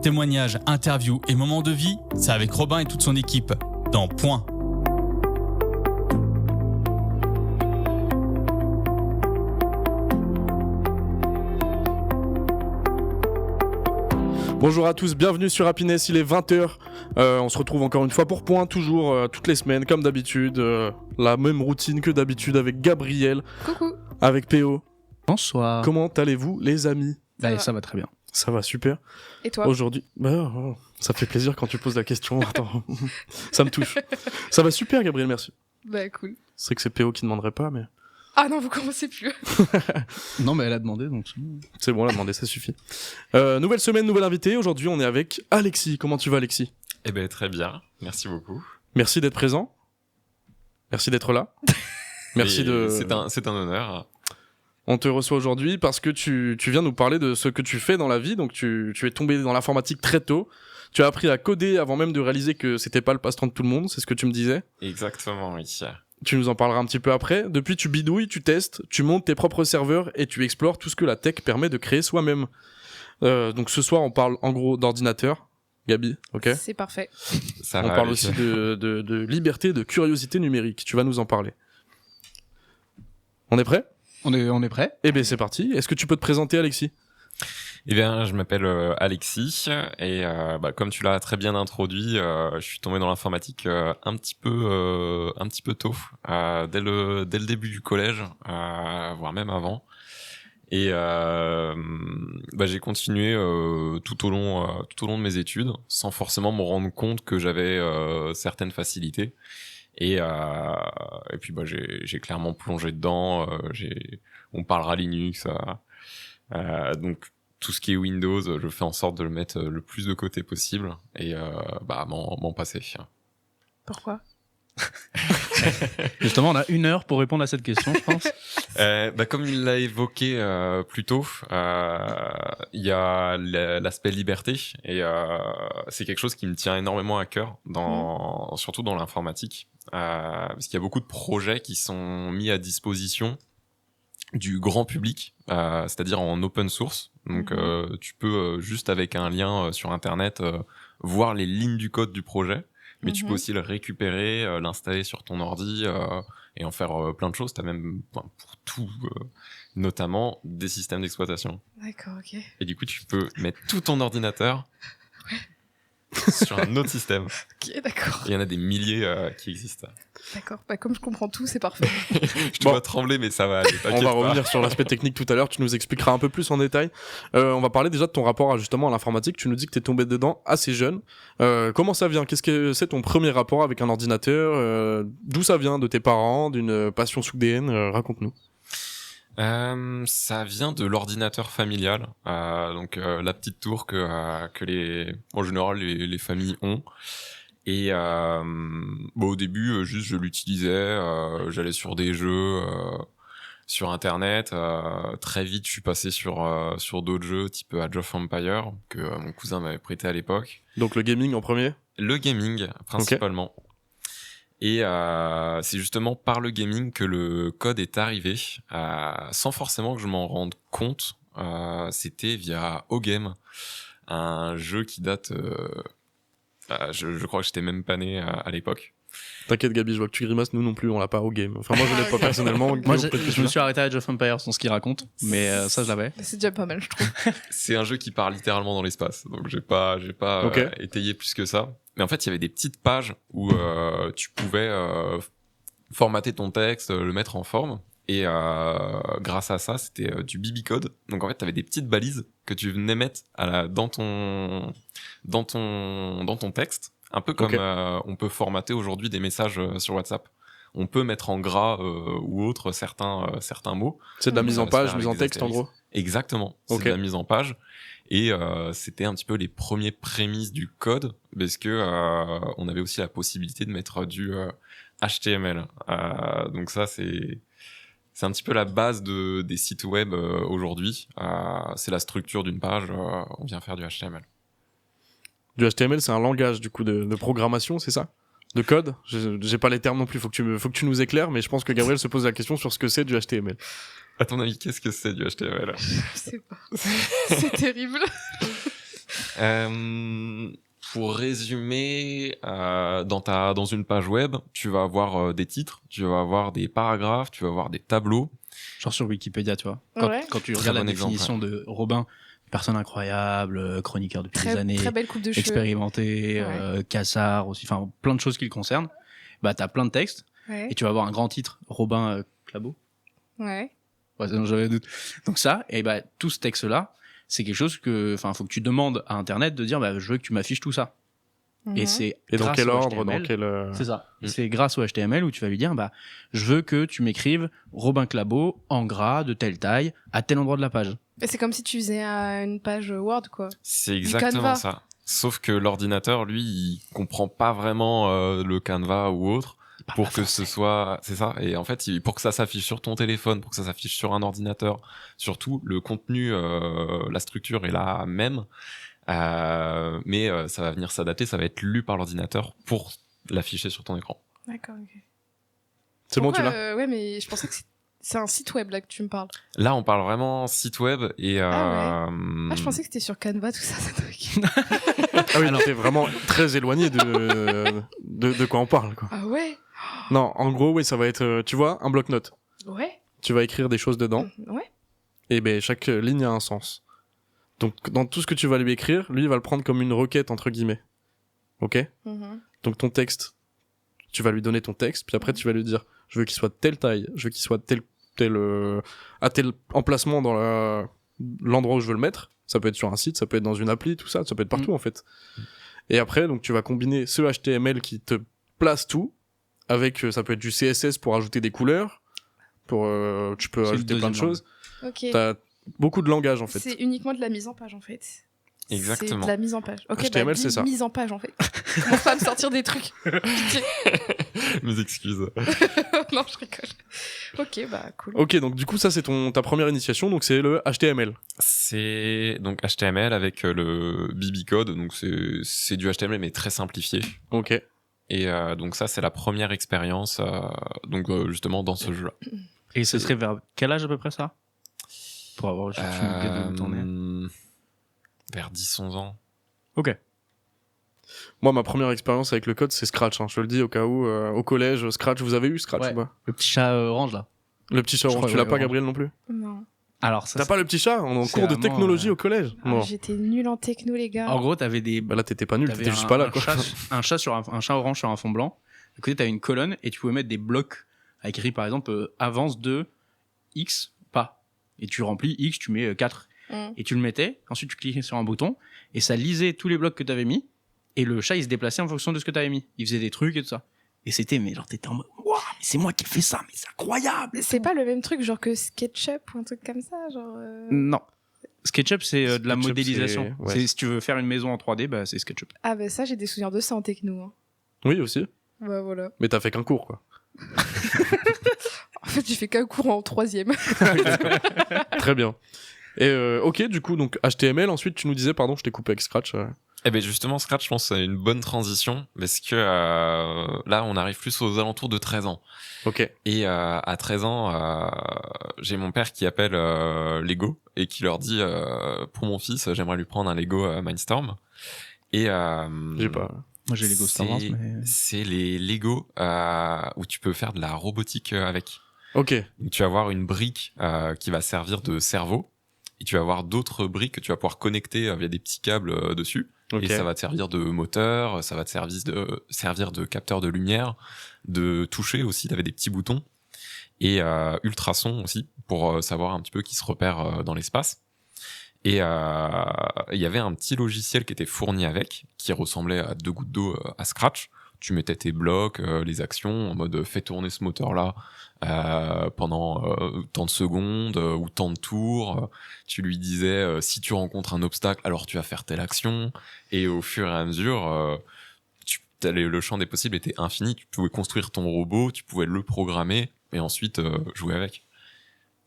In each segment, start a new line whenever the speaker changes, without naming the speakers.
Témoignages, interviews et moments de vie, c'est avec Robin et toute son équipe, dans Point.
Bonjour à tous, bienvenue sur Happiness, il est 20h, on se retrouve encore une fois pour Point, toujours toutes les semaines comme d'habitude, la même routine que d'habitude avec Gabriel,
coucou,
avec PO.
Bonsoir.
Comment allez-vous les amis?
Ça va très bien.
Ça va super.
Et toi?
Aujourd'hui, ça fait plaisir quand tu poses la question, attends, ça me touche. Ça va super Gabriel, merci.
Bah cool.
C'est que c'est PO qui demanderait pas mais...
Ah non, vous commencez plus.
Non mais elle a demandé donc c'est bon.
C'est bon, elle a demandé, ça suffit. Nouvelle semaine, nouvel invité, aujourd'hui on est avec Alexis. Comment tu vas Alexis?
Eh ben très bien, merci beaucoup.
Merci d'être présent. Merci d'être là. Merci de...
C'est un honneur.
On te reçoit aujourd'hui parce que tu viens nous parler de ce que tu fais dans la vie. Donc tu es tombé dans l'informatique très tôt. Tu as appris à coder avant même de réaliser que c'était pas le passe-temps de tout le monde, c'est ce que tu me disais.
Exactement, oui.
Tu nous en parleras un petit peu après. Depuis, tu bidouilles, tu testes, tu montes tes propres serveurs et tu explores tout ce que la tech permet de créer soi-même. Donc ce soir, on parle en gros d'ordinateur. Gabi, ok?
C'est parfait.
Ça
on
va
parle
aller.
aussi de liberté, de curiosité numérique. Tu vas nous en parler. On est prêt?
On est prêt?
Eh bien, c'est parti. Est-ce que tu peux te présenter, Alexis?
Eh bien, je m'appelle Alexis et comme tu l'as très bien introduit, je suis tombé dans l'informatique un petit peu tôt, dès le début du collège, voire même avant. Et j'ai continué tout au long de mes études, sans forcément me rendre compte que j'avais certaines facilités. Et puis j'ai clairement plongé dedans. On parlera Linux, donc tout ce qui est Windows, je fais en sorte de le mettre le plus de côté possible et m'en passer.
Pourquoi?
Justement, on a 1 heure pour répondre à cette question, je pense.
Comme il l'a évoqué plus tôt, il y a l'aspect liberté et c'est quelque chose qui me tient énormément à cœur, surtout dans l'informatique, parce qu'il y a beaucoup de projets qui sont mis à disposition du grand public, c'est-à-dire en open source. Donc tu peux juste avec un lien sur internet voir les lignes du code du projet, mais tu peux aussi le récupérer, l'installer sur ton ordi et en faire plein de choses. T'as même pour tout, notamment des systèmes d'exploitation.
D'accord, ok.
Et du coup tu peux mettre tout ton ordinateur sur un autre système.
Ok, d'accord.
Il y en a des milliers qui existent.
D'accord. Comme je comprends tout, c'est parfait.
Je te vois trembler, mais ça va aller.
On va revenir sur l'aspect technique tout à l'heure, tu nous expliqueras un peu plus en détail. On va parler déjà de ton rapport justement à l'informatique. Tu nous dis que t'es tombé dedans assez jeune. Comment ça vient? Qu'est-ce que c'est ton premier rapport avec un ordinateur? D'où ça vient? De tes parents? D'une passion soudaine? Raconte-nous.
Ça vient de l'ordinateur familial, donc la petite tour que en général les familles ont. Et au début, juste je l'utilisais, j'allais sur des jeux sur internet. Très vite, je suis passé sur d'autres jeux type Age of Empires que mon cousin m'avait prêté à l'époque.
Donc le gaming en premier?
Le gaming principalement. Okay. Et c'est justement par le gaming que le code est arrivé, sans forcément que je m'en rende compte. C'était via OGame, un jeu qui date... je crois que j'étais même pas né à l'époque.
T'inquiète Gabi, je vois que tu grimaces, nous non plus, on l'a pas OGame. Enfin moi je l'ai pas personnellement.
Moi je me suis arrêté à Age of Empires, c'est ce qu'il raconte, mais ça je l'avais.
C'est déjà pas mal, je trouve.
C'est un jeu qui part littéralement dans l'espace, donc j'ai pas étayé plus que ça. Mais en fait, il y avait des petites pages où tu pouvais formater ton texte, le mettre en forme. Et grâce à ça, c'était du BB code. Donc en fait, t'avais des petites balises que tu venais mettre dans ton texte, un peu comme on peut formater aujourd'hui des messages sur WhatsApp. On peut mettre en gras ou autre certains mots.
C'est de la mise en page, mise en texte en gros.
Exactement. C'est de la mise en page. Et c'était un petit peu les premiers prémices du code, parce que on avait aussi la possibilité de mettre du HTML. Donc ça, c'est un petit peu la base des sites web aujourd'hui. C'est la structure d'une page. On vient faire du HTML.
Du HTML, c'est un langage du coup de programmation, c'est ça? De code? J'ai pas les termes non plus. Faut que tu nous éclaires, mais je pense que Gabriel se pose la question sur ce que c'est du HTML.
À ton avis, qu'est-ce que c'est du HTML?
Je sais pas. C'est terrible.
Pour résumer, dans une page web, tu vas avoir des titres, tu vas avoir des paragraphes, tu vas avoir des tableaux.
Genre sur Wikipédia, tu vois.
Ouais.
Quand tu
Très
regardes la
bon exemple,
définition de Robin, personne incroyable, chroniqueur depuis des
Très,
années,
très belle coupe de cheveux.
expérimenté,
Ouais.
cassard aussi, enfin plein de choses qui le concernent. Bah t'as plein de textes
Ouais.
et tu vas avoir un grand titre, Robin Clabot.
Ouais.
Ouais, sinon j'avais un doute. Donc ça, et bah tout ce texte-là, c'est quelque chose que, enfin, faut que tu demandes à Internet de dire, bah je veux que tu m'affiches tout ça. Et
Mhm.
c'est
Et dans
grâce
quel
au
ordre,
HTML,
dans quel...
c'est ça.
Mm.
C'est grâce au HTML où tu vas lui dire, bah, je veux que tu m'écrives Robin Clabot en gras, de telle taille, à tel endroit de la page.
Et c'est comme si tu faisais une page Word, quoi.
C'est
Du
exactement
Canva.
ça. Sauf que l'ordinateur, lui, il comprend pas vraiment le Canva ou autre pour que ce soit, c'est ça. Et en fait, pour que ça s'affiche sur ton téléphone, pour que ça s'affiche sur un ordinateur, surtout le contenu, la structure est la même, mais ça va venir s'adapter, ça va être lu par l'ordinateur pour l'afficher sur ton écran.
D'accord, ok.
C'est bon, tu
Pourquoi,
l'as
Ouais, mais je pensais que c'est un site web, là, que tu me parles.
Là, on parle vraiment site web et
Ah je pensais que c'était sur Canva, tout ça, ce truc.
Ah oui, t'es vraiment très éloigné de quoi on parle, quoi.
Ah ouais.
Non, en gros, oui, ça va être, tu vois, un bloc-notes.
Ouais.
Tu vas écrire des choses dedans,
Ouais.
et ben chaque ligne a un sens. Donc, dans tout ce que tu vas lui écrire, lui, il va le prendre comme une requête, entre guillemets. Ok?
Mhm.
Donc, ton texte, tu vas lui donner ton texte, puis après, tu vas lui dire, je veux qu'il soit de telle taille, je veux qu'il soit à tel emplacement dans l'endroit où je veux le mettre. Ça peut être sur un site, ça peut être dans une appli, tout ça, ça peut être partout, en fait. Et après, donc, tu vas combiner ce HTML qui te place tout, avec, ça peut être du CSS pour ajouter des couleurs, tu peux
C'est le
ajouter plein de
deuxième
choses.
Ok.
T'as beaucoup de langage, en fait.
C'est uniquement de la mise en page, en fait.
Exactement.
C'est de la mise en page. Ok,
HTML, c'est ça.
Mise en page, en fait. Commence pas à me sortir des trucs. Pitié.
Mes excuses.
Non, je rigole. Ok, bah, cool.
Ok, donc du coup, ça, c'est ta première initiation, donc c'est le HTML.
C'est donc HTML avec le BB code, donc c'est du HTML mais très simplifié.
Ok.
Et donc ça, c'est la première expérience, justement dans ce jeu-là.
Et ce serait vers quel âge à peu près ça? Pour avoir juste une idée de où t'en es.
Vers 10-11 ans.
Ok.
Moi, ma première expérience avec le code, c'est Scratch. Hein. Je te le dis au cas où, au collège, Scratch, vous avez eu Scratch
Ouais.
ou pas?
Le petit chat orange là.
Le petit chat
Je
orange,
crois,
tu l'as
ouais,
pas,
orange.
Gabriel, non plus?
Non.
Alors ça.
T'as pas le petit chat? On est en
c'est
cours de
vraiment,
technologie au collège.
Ah,
Non.
j'étais nulle en techno, les gars.
En gros, t'avais des.
Bah là, t'étais pas nul,
T'avais
t'étais juste pas là, quoi.
un chat sur un chat orange sur un fond blanc. À côté, t'avais une colonne et tu pouvais mettre des blocs avec écrit par exemple avance de X pas. Et tu remplis X, tu mets 4.
Mm.
Et tu le mettais. Ensuite, tu cliquais sur un bouton et ça lisait tous les blocs que t'avais mis. Et le chat, il se déplaçait en fonction de ce que t'avais mis. Il faisait des trucs et tout ça. Et c'était, mais genre, t'étais en mode, waouh, mais c'est moi qui fais ça, mais c'est incroyable.
C'est pas le même truc, genre que SketchUp ou un truc comme ça, genre.
Non. SketchUp, c'est de la
SketchUp,
modélisation.
c'est- ouais.
C'est, si tu veux faire une maison en 3D, bah, c'est SketchUp.
Ah, bah ça, j'ai des souvenirs de ça en techno. Hein.
Oui, aussi.
Bah voilà.
Mais t'as fait qu'un cours, quoi.
En fait, j'ai fait qu'un cours en 3e.
Très bien. Et ok, du coup, donc HTML, ensuite, tu nous disais, pardon, je t'ai coupé avec Scratch.
Eh ben justement, Scratch, je pense que c'est une bonne transition parce que là, on arrive plus aux alentours de 13 ans.
Ok.
Et à 13 ans, j'ai mon père qui appelle Lego et qui leur dit pour mon fils, j'aimerais lui prendre un Lego Mindstorm. Et
J'ai pas.
Moi, j'ai Lego Star Wars, mais.
c'est les Lego où tu peux faire de la robotique avec.
Ok.
Donc, tu vas avoir une brique qui va servir de cerveau et tu vas avoir d'autres briques que tu vas pouvoir connecter via des petits câbles dessus.
Ok.
Et ça va te servir de moteur, ça va te servir de capteur de lumière, de toucher aussi, t'avais des petits boutons, et ultrasons aussi, pour savoir un petit peu qui se repère dans l'espace. Et il y avait un petit logiciel qui était fourni avec, qui ressemblait à 2 gouttes d'eau à Scratch. Tu mettais tes blocs, les actions, en mode fais tourner ce moteur-là pendant tant de secondes ou tant de tours. Tu lui disais si tu rencontres un obstacle, alors tu vas faire telle action. Et au fur et à mesure, le champ des possibles était infini. Tu pouvais construire ton robot, tu pouvais le programmer et ensuite jouer avec.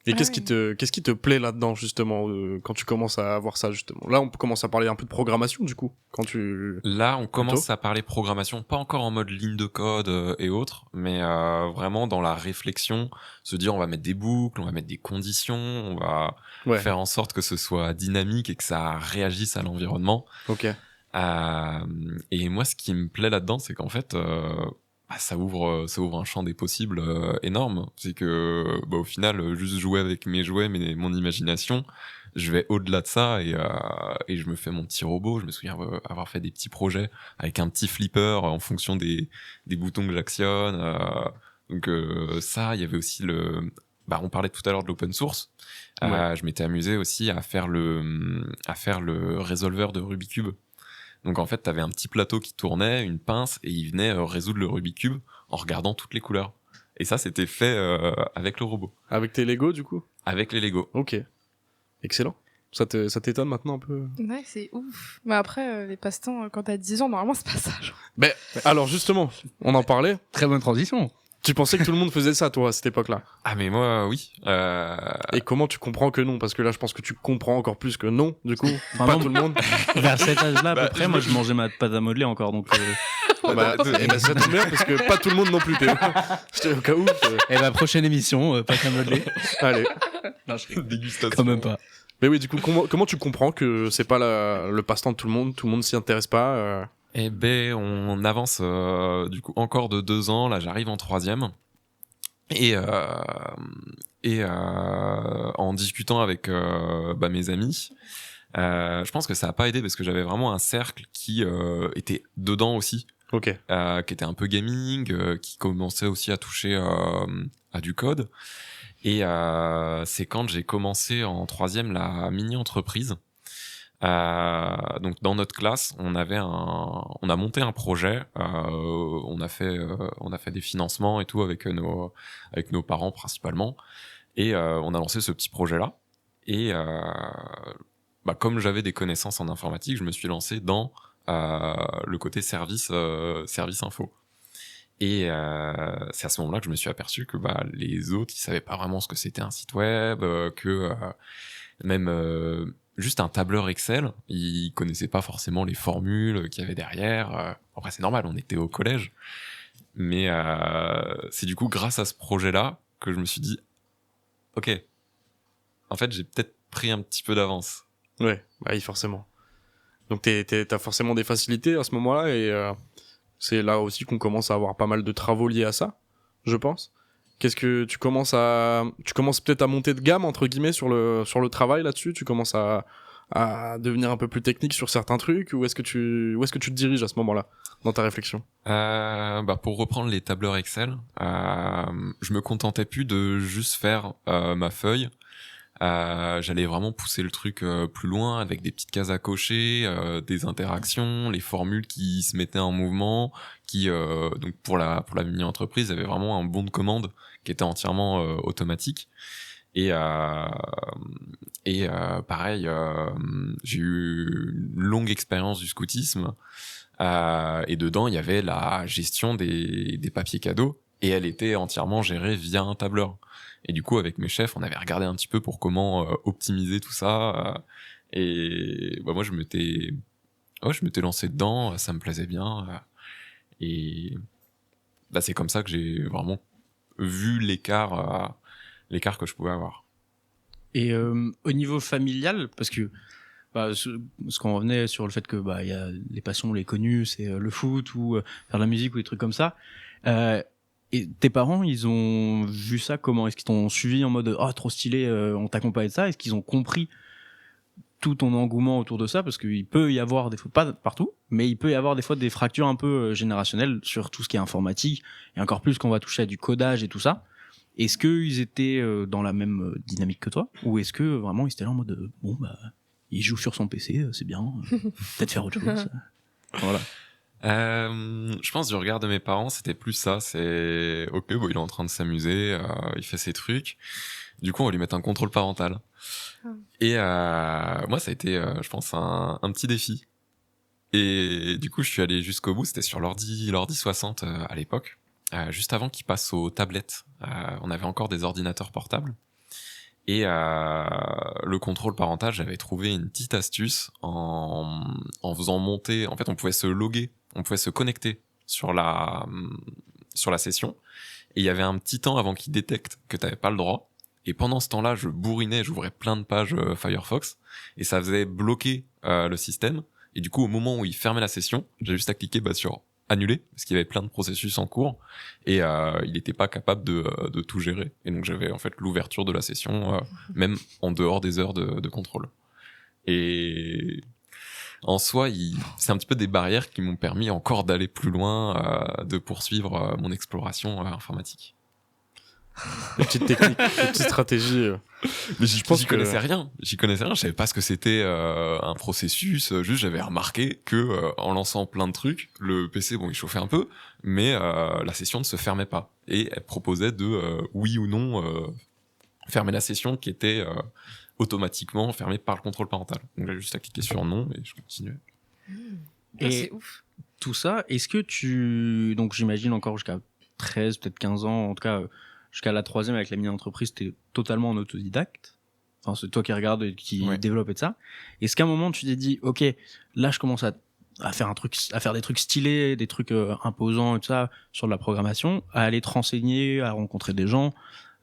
Et
Ah
qu'est-ce qui te plaît là-dedans, justement, quand tu commences à avoir ça, justement? Là, on commence à parler un peu de programmation, du coup, quand tu...
Là, on commence à parler programmation, pas encore en mode ligne de code et autres, mais vraiment dans la réflexion, se dire on va mettre des boucles, on va mettre des conditions, on va
Ouais,
faire en sorte que ce soit dynamique et que ça réagisse à l'environnement.
ok.
Et moi, ce qui me plaît là-dedans, c'est qu'en fait, ça ouvre un champ des possibles énorme. C'est que, au final, juste jouer avec mes jouets, mon imagination, je vais au-delà de ça et je me fais mon petit robot. Je me souviens avoir fait des petits projets avec un petit flipper en fonction des boutons que j'actionne. Donc ça, il y avait aussi on parlait tout à l'heure de l'open source.
Ouais.
Je m'étais amusé aussi à faire le résolveur de Rubik's Cube. Donc en fait, t'avais un petit plateau qui tournait, une pince, et il venait résoudre le Rubik's Cube en regardant toutes les couleurs. Et ça, c'était fait avec le robot,
Avec tes Lego, du coup?
avec les Lego.
Ok. Excellent. Ça t'étonne maintenant un peu?
Ouais, c'est ouf. Mais après, les passe-temps, quand t'as 10 ans, normalement, c'est pas ça. Genre.
Ben, alors justement, on en parlait.
Très bonne transition.
Tu pensais que tout le monde faisait ça, toi, à cette époque-là?
Ah mais moi, oui.
Et comment tu comprends que non? Parce que là, je pense que tu comprends encore plus que non, du coup.
Enfin,
Pas
non,
tout le monde.
Vers cet âge-là, à peu près, moi, je mangeais ma pâte à modeler encore, donc.
Ça tombe bien parce que pas tout le monde non plus, Théo. J'étais au cas où.
Et prochaine émission, pâte à modeler.
Allez.
Non, je rigole.
Dégustation.
Quand même pas.
Mais oui, du coup, comment tu comprends que c'est pas le passe-temps de tout le monde s'y intéresse pas
Eh ben, on avance du coup encore de 2 ans. Là, j'arrive en 3e. Et en discutant avec mes amis, je pense que ça a pas aidé parce que j'avais vraiment un cercle qui était dedans aussi,
Ok.
qui était un peu gaming, qui commençait aussi à toucher à du code. Et c'est quand j'ai commencé en 3e la mini-entreprise. Donc dans notre classe, on a monté un projet, on a fait des financements et tout avec nos parents principalement, et on a lancé ce petit projet-là. Et comme j'avais des connaissances en informatique, je me suis lancé dans le côté service info. Et c'est à ce moment-là que je me suis aperçu que les autres, ils savaient pas vraiment ce que c'était un site web, que même juste un tableur Excel, ils connaissaient pas forcément les formules qu'il y avait derrière. Après, c'est normal, on était au collège. Mais c'est du coup grâce à ce projet-là que je me suis dit, ok, en fait, j'ai peut-être pris un petit peu d'avance.
Ouais, oui, forcément. Donc t'as forcément des facilités à ce moment-là et c'est là aussi qu'on commence à avoir pas mal de travaux liés à ça, je pense. Qu'est-ce que tu commences peut-être à monter de gamme entre guillemets sur le travail là-dessus, tu commences à devenir un peu plus technique sur certains trucs, ou est-ce que tu te diriges à ce moment-là dans ta réflexion?
Pour reprendre les tableurs Excel, je me contentais plus de juste faire ma feuille. J'allais vraiment pousser le truc plus loin avec des petites cases à cocher, des interactions, les formules qui se mettaient en mouvement, qui donc pour la mini-entreprise avait vraiment un bon de commande qui était entièrement automatique. Et pareil, j'ai eu une longue expérience du scoutisme, et dedans il y avait la gestion des papiers cadeaux, et elle était entièrement gérée via un tableur. Et du coup, avec mes chefs, on avait regardé un petit peu pour comment optimiser tout ça. Et moi, je m'étais lancé dedans, ça me plaisait bien. Et c'est comme ça que j'ai vraiment vu l'écart que je pouvais avoir.
Et au niveau familial, parce que ce qu'on revenait sur le fait que il y a les passions les connues, c'est le foot ou faire de la musique ou des trucs comme ça. Et tes parents, ils ont vu ça comment? Est-ce qu'ils t'ont suivi en mode trop stylé, on t'accompagne de ça? Est-ce qu'ils ont compris tout ton engouement autour de ça? Parce qu'il peut y avoir des fois, pas partout, mais il peut y avoir des fois des fractures un peu générationnelles sur tout ce qui est informatique, et encore plus quand on va toucher à du codage et tout ça. Est-ce qu'ils étaient dans la même dynamique que toi, ou est-ce que vraiment ils étaient là en mode il joue sur son PC, c'est bien, peut-être faire autre chose. Voilà.
Je pense du regard de mes parents, c'était plus ça, c'est ok, il est en train de s'amuser, il fait ses trucs, du coup on va lui mettre un contrôle parental. Et moi ça a été je pense un petit défi, et du coup je suis allé jusqu'au bout. C'était sur l'ordi 60 à l'époque, juste avant qu'il passe aux tablettes. On avait encore des ordinateurs portables, Et le contrôle parental, j'avais trouvé une petite astuce en faisant monter. En fait, on pouvait se loguer, on pouvait se connecter sur la session. Et il y avait un petit temps avant qu'il détecte que t'avais pas le droit. Et pendant ce temps-là, je bourrinais, j'ouvrais plein de pages Firefox. Et ça faisait bloquer le système. Et du coup, au moment où il fermait la session, j'avais juste à cliquer sur annuler, parce qu'il y avait plein de processus en cours. Et il n'était pas capable de tout gérer. Et donc, j'avais en fait l'ouverture de la session, même en dehors des heures de contrôle. Et en soi, c'est un petit peu des barrières qui m'ont permis encore d'aller plus loin, de poursuivre mon exploration informatique.
Des petites techniques, des petites stratégies.
Mais j'y
pense que-
connaissais rien. J'y connaissais rien. Je savais pas ce que c'était un processus. Juste, j'avais remarqué que en lançant plein de trucs, le PC, bon, il chauffait un peu, mais la session ne se fermait pas. Et elle proposait de oui ou non fermer la session qui était automatiquement fermée par le contrôle parental. Donc j'ai juste à cliquer sur non et je continuais.
Ah,
Et
c'est ouf.
tout ça, est-ce que donc j'imagine encore jusqu'à 13, peut-être 15 ans, en tout cas jusqu'à la 3e avec la mini-entreprise, t'es totalement en autodidacte. Enfin, c'est toi qui regarde et qui
Ouais.
développe et de ça. Est-ce qu'à un moment tu t'es dit, ok, là je commence à faire des trucs stylés, des trucs imposants et tout ça sur de la programmation, à aller te renseigner, à rencontrer des gens,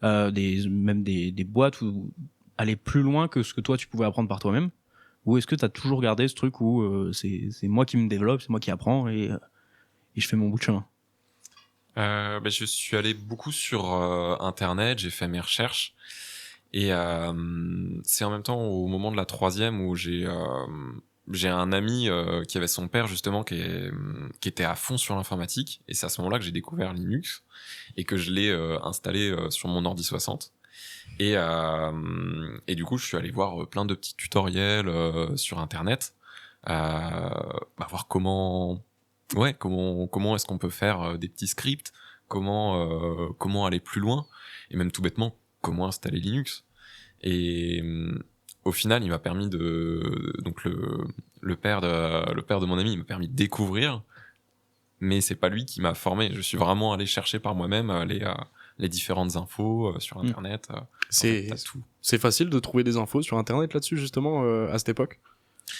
même des boîtes, ou aller plus loin que ce que toi tu pouvais apprendre par toi-même? Ou est-ce que t'as toujours gardé ce truc où c'est moi qui me développe, c'est moi qui apprends et je fais mon bout de chemin?
Je suis allé beaucoup sur Internet, j'ai fait mes recherches et c'est en même temps au moment de la 3e où j'ai un ami qui avait son père justement qui était à fond sur l'informatique et c'est à ce moment-là que j'ai découvert Linux et que je l'ai installé sur mon ordi 60 et du coup je suis allé voir plein de petits tutoriels sur Internet voir comment est-ce qu'on peut faire des petits scripts, comment aller plus loin, et même tout bêtement, comment installer Linux. Et au final, il m'a permis donc le père de mon ami, il m'a permis de découvrir, mais c'est pas lui qui m'a formé. Je suis vraiment allé chercher par moi-même les différentes infos sur Internet.
C'est
t'as tout.
c'est facile de trouver des infos sur Internet là-dessus, justement, à cette époque.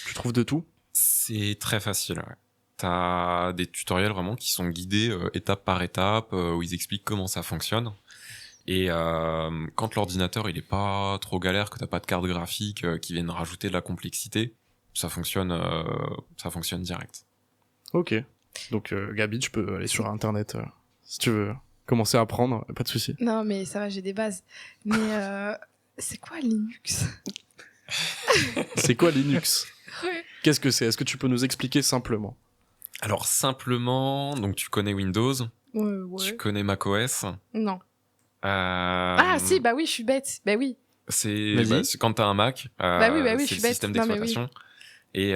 Tu trouves de tout.
C'est très facile, ouais. T'as des tutoriels vraiment qui sont guidés étape par étape, où ils expliquent comment ça fonctionne. Et quand l'ordinateur il est pas trop galère, que t'as pas de carte graphique qui viennent rajouter de la complexité, ça fonctionne direct.
Ok. Donc, Gabi, tu peux aller sur Internet si tu veux commencer à apprendre, pas de souci.
Non, mais ça va, j'ai des bases. Mais c'est quoi Linux?
C'est quoi Linux?
Ouais.
Qu'est-ce que c'est? Est-ce que tu peux nous expliquer simplement?
Alors simplement, donc tu connais Windows,
Ouais.
tu connais macOS.
Non. Ah, si, bah oui, je suis bête. Bah oui.
Vas-y.
C'est quand t'as un Mac,
Bah oui, je
c'est
suis
le
bête.
système
Non, mais oui.
d'exploitation. Et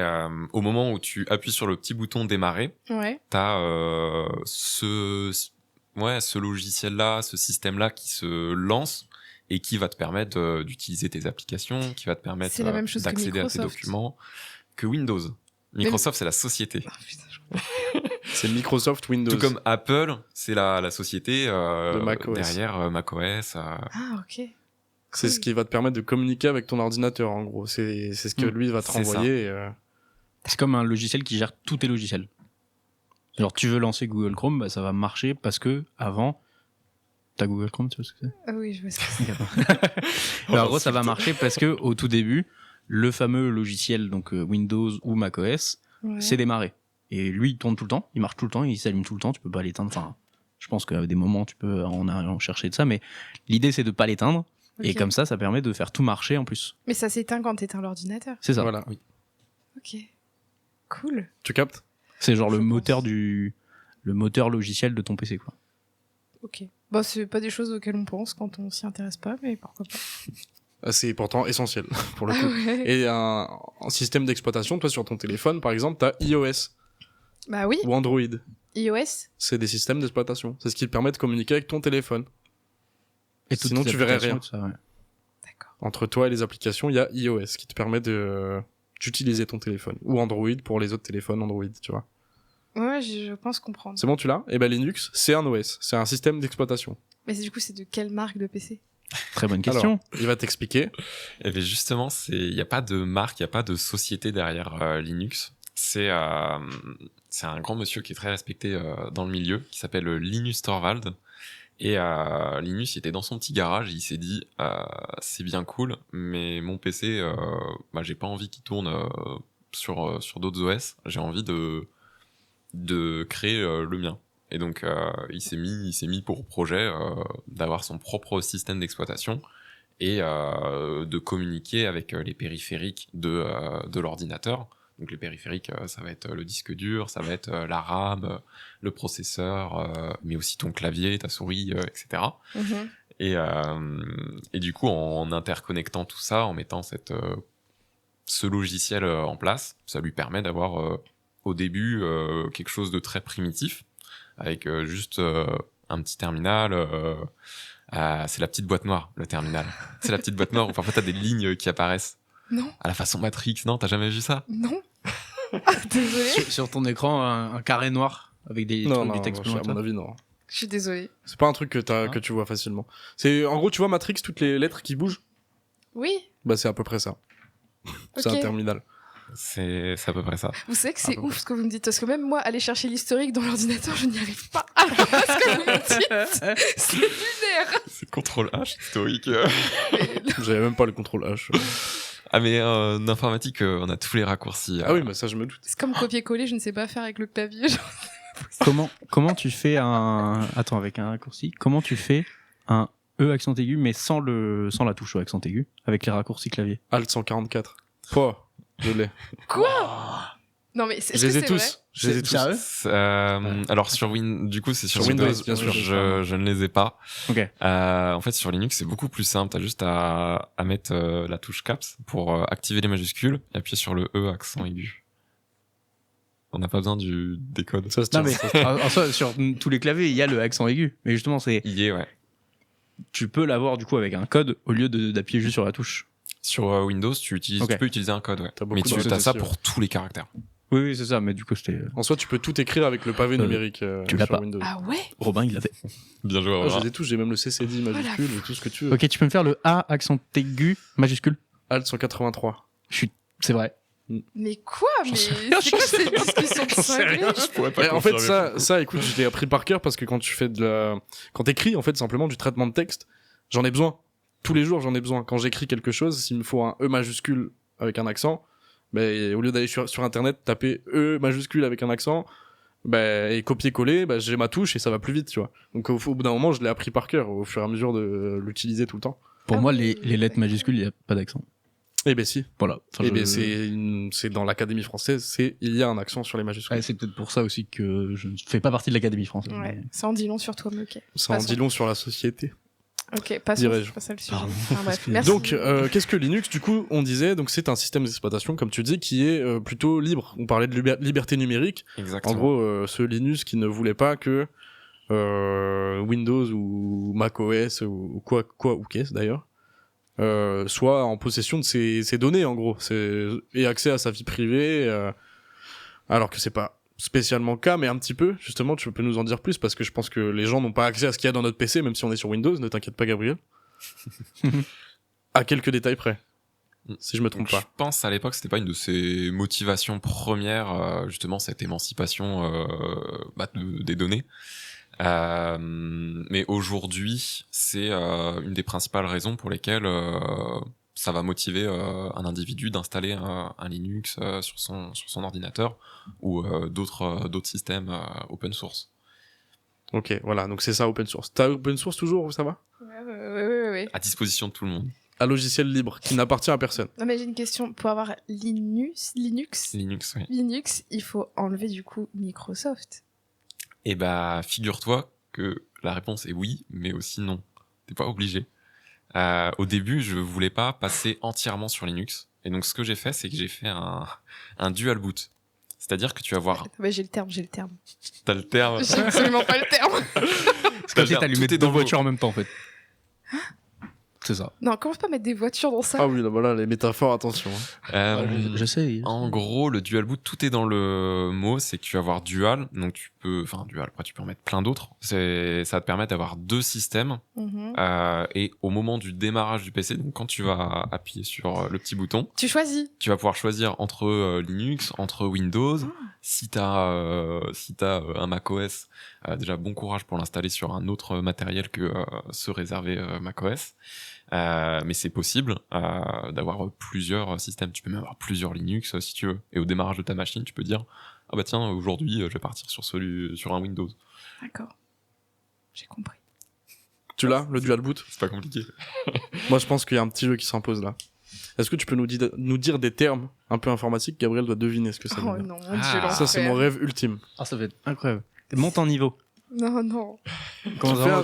au moment où tu appuies sur le petit bouton démarrer,
Ouais.
t'as ce logiciel-là, ce système-là qui se lance et qui va te permettre d'utiliser tes applications, qui va te permettre
C'est la même chose que
d'accéder à tes
Microsoft.
documents que Windows. Microsoft, c'est la société.
Oh, putain, je...
C'est Microsoft Windows.
Tout comme Apple, c'est la société
De macOS.
derrière macOS.
Ah, ok.
C'est ce qui va te permettre de communiquer avec ton ordinateur, en gros. C'est ce que lui va te
C'est ça.
renvoyer.
C'est comme un logiciel qui gère tous tes logiciels. Genre, tu veux lancer Google Chrome, bah, ça va marcher parce que avant, t'as Google Chrome, tu vois ce que c'est?
Ah oui, je vois ça.
En gros, ça va marcher parce que au tout début, le fameux logiciel, donc Windows ou macOS,
Ouais.
c'est démarré. Et lui, il tourne tout le temps, il marche tout le temps, il s'allume tout le temps, tu peux pas l'éteindre. Enfin, je pense qu'à des moments, tu peux en chercher de ça, mais l'idée, c'est de pas l'éteindre. Et
Ok.
comme ça permet de faire tout marcher en plus.
Mais ça s'éteint quand t'éteins l'ordinateur.
C'est ça.
Voilà.
Ok. Cool.
Tu captes?
C'est genre
Je
le moteur
pense.
le moteur logiciel de ton PC, quoi.
Ok. Bon, c'est pas des choses auxquelles on pense quand on s'y intéresse pas, mais pourquoi pas.
C'est pourtant essentiel, pour le
Ah
coup.
ouais.
Et un système d'exploitation, toi, sur ton téléphone, par exemple, t'as iOS
Bah oui.
ou Android.
iOS.
C'est des systèmes d'exploitation. C'est ce qui te permet de communiquer avec ton téléphone.
Et toutes
Sinon,
tes
tu verrais
applications
rien.
et tout ça, ouais.
D'accord.
Entre toi et les applications, il y a iOS qui te permet d'utiliser ton téléphone. Ou Android pour les autres téléphones Android, tu vois.
Ouais, je pense comprendre.
C'est bon, tu l'as? Et ben Linux, c'est un OS. C'est un système d'exploitation.
Mais du coup, c'est de quelle marque de PC?
Très bonne question.
Alors, il va t'expliquer.
Et bien justement, il n'y a pas de marque, il n'y a pas de société derrière Linux. C'est un grand monsieur qui est très respecté dans le milieu, qui s'appelle Linus Torvald. Et Linus, il était dans son petit garage, et il s'est dit c'est bien cool, mais mon PC, j'ai pas envie qu'il tourne sur d'autres OS. J'ai envie de créer le mien. Et donc il s'est mis pour projet d'avoir son propre système d'exploitation et de communiquer avec les périphériques de l'ordinateur. Donc les périphériques, ça va être le disque dur, ça va être la RAM, le processeur, mais aussi ton clavier, ta souris, etc. Et du coup, en interconnectant tout ça, en mettant ce logiciel en place, ça lui permet d'avoir au début quelque chose de très primitif, avec juste un petit terminal. C'est la petite boîte noire, le terminal. C'est la petite boîte noire où parfois t'as des lignes qui apparaissent.
Non.
À la façon Matrix, non? T'as jamais vu ça?
Non. Désolée.
Sur ton écran, un carré noir avec des
Non,
trucs,
non,
du texte.
à mon avis, non.
Je suis désolée.
C'est pas un truc que tu vois facilement. C'est, en gros, tu vois Matrix, toutes les lettres qui bougent?
Oui.
Bah, c'est à peu près ça. C'est un
Ok.
terminal.
C'est à peu près ça.
Vous savez que c'est
bon.
ouf ce que vous me dites, parce que même moi, aller chercher l'historique dans l'ordinateur, je n'y arrive pas. Alors, ce que vous me dites, c'est lunaire.
C'est CTRL H historique.
J'avais même pas le contrôle H.
Ah mais en informatique, on a tous les raccourcis.
Ah oui, mais ça, je me doute.
C'est comme copier-coller, je ne sais pas faire avec le clavier.
Comment tu fais Attends, avec un raccourci, comment tu fais un E accent aigu, mais sans la touche E accent aigu, avec les raccourcis clavier?
Alt 144. Pouah, je l'ai.
Quoi? Non mais est-ce
Je les
que
ai
c'est
tous.
vrai?
Je les ai tous.
Sérieux?
Alors sur du coup c'est sur
Sur Windows,
Windows,
bien sûr.
je ne les ai pas.
Ok.
En fait sur Linux c'est beaucoup plus simple. T'as juste à mettre la touche caps pour activer les majuscules et appuyer sur le E accent aigu. On n'a pas besoin des codes.
Ça se
Non
tient.
mais en soi, sur tous les claviers, il y a le accent aigu. Mais justement,
Il y est, ouais.
tu peux l'avoir du coup avec un code au lieu d'appuyer juste sur la touche.
Sur Windows, tu
Ok.
peux utiliser un code, ouais.
T'as beaucoup
Mais
de
tu
codes
as ça
aussi,
pour tous les caractères.
Oui, c'est ça. Mais du coup, c'était
En soi, tu peux tout écrire avec le pavé numérique
tu l'as
sur
pas.
Windows.
Ah ouais?
Robin, il l'avait.
Bien joué.
Ah, je les ai tous, j'ai même le CCD majuscule et tout ce que tu veux.
Ok, tu peux me faire le A accent aigu majuscule?
Alt 183.
C'est vrai.
Mais quoi? Mais
sais
c'est quoi cette discussion de cinglés?
Ouais, en fait, ça, écoute, je l'ai appris par cœur parce que quand tu fais quand t'écris, en fait, simplement du traitement de texte, j'en ai besoin. Tous les jours, j'en ai besoin. Quand j'écris quelque chose, s'il me faut un E majuscule avec un accent, au lieu d'aller sur Internet, taper E majuscule avec un accent, et copier-coller, j'ai ma touche et ça va plus vite, tu vois. Donc, au bout d'un moment, je l'ai appris par cœur au fur et à mesure de l'utiliser tout le temps.
Pour
Ah
moi,
oui.
les lettres majuscules, il n'y a pas d'accent.
Eh ben, si.
Voilà. Enfin,
C'est dans l'Académie française, il y a un accent sur les majuscules.
Ouais, c'est peut-être pour ça aussi que je ne fais pas partie de l'Académie française.
Ouais,
mais-
ça en dit long sur toi, mais ok.
Ça en dit long sur la société.
Ok, passons,
Dirais-je.
c'est pas ça le sujet.
Pardon.
Enfin, bref, merci.
Donc, qu'est-ce que Linux, du coup, on disait, donc c'est un système d'exploitation, comme tu dis, qui est plutôt libre. On parlait de liberté numérique.
Exactement.
En gros, ce Linus qui ne voulait pas que Windows ou macOS ou quoi ou qu'est-ce d'ailleurs, soit en possession de ses données, en gros, et accès à sa vie privée, alors que c'est pas spécialement le cas, mais un petit peu. Justement, tu peux nous en dire plus parce que je pense que les gens n'ont pas accès à ce qu'il y a dans notre PC, même si on est sur Windows. Ne t'inquiète pas, Gabriel. À quelques détails près, si je me trompe
Donc,
pas.
je pense à l'époque c'était pas une de ses motivations premières, justement cette émancipation des données. Mais aujourd'hui, c'est une des principales raisons pour lesquelles ça va motiver un individu d'installer un Linux sur son ordinateur ou d'autres systèmes open source.
Ok, voilà, donc c'est ça open source. T'as open source toujours, ça va?
Ouais.
À disposition de tout le monde.
Un logiciel libre qui n'appartient à personne.
Non, mais j'ai une question. Pour avoir Linux,
Linux, oui.
il faut enlever du coup Microsoft.
Et bah, figure-toi que la réponse est oui, mais aussi non. T'es pas obligé. Au début, je voulais pas passer entièrement sur Linux. Et donc, ce que j'ai fait, c'est que j'ai fait un dual boot. C'est-à-dire que tu vas voir,
Ouais, j'ai le terme.
t'as le terme.
J'ai absolument pas le terme.
C'est comme si t'allumais
tout est
deux
dans le
voitures en même temps, en fait. C'est ça.
Non, commence pas à mettre des voitures dans ça.
Ah oui, là, voilà, les métaphores, attention.
J'essaie.
En gros, le dual boot, tout est dans le mot, c'est que tu vas avoir dual, donc dual, après tu peux en mettre plein d'autres. Ça va te permettre d'avoir 2 systèmes,
Mhm.
et au moment du démarrage du PC, donc quand tu vas appuyer sur le petit bouton,
Tu choisis.
tu vas pouvoir choisir entre Linux, entre Windows. Si t'as un macOS, déjà bon courage pour l'installer sur un autre matériel que ceux réservés macOS. Mais c'est possible d'avoir plusieurs systèmes. Tu peux même avoir plusieurs Linux si tu veux. Et au démarrage de ta machine, tu peux dire ah bah tiens aujourd'hui je vais partir sur un Windows.
D'accord. J'ai compris.
Tu l'as, le dual boot?
C'est pas compliqué.
Moi, je pense qu'il y a un petit jeu qui s'impose là. Est-ce que tu peux nous dire des termes un peu informatiques? Gabriel doit deviner ce que ça
Oh
veut dire.
non, mon Dieu,
Ça, c'est mon
l'enfer.
rêve ultime.
Ah, ça va être incroyable. Monte en niveau.
Non.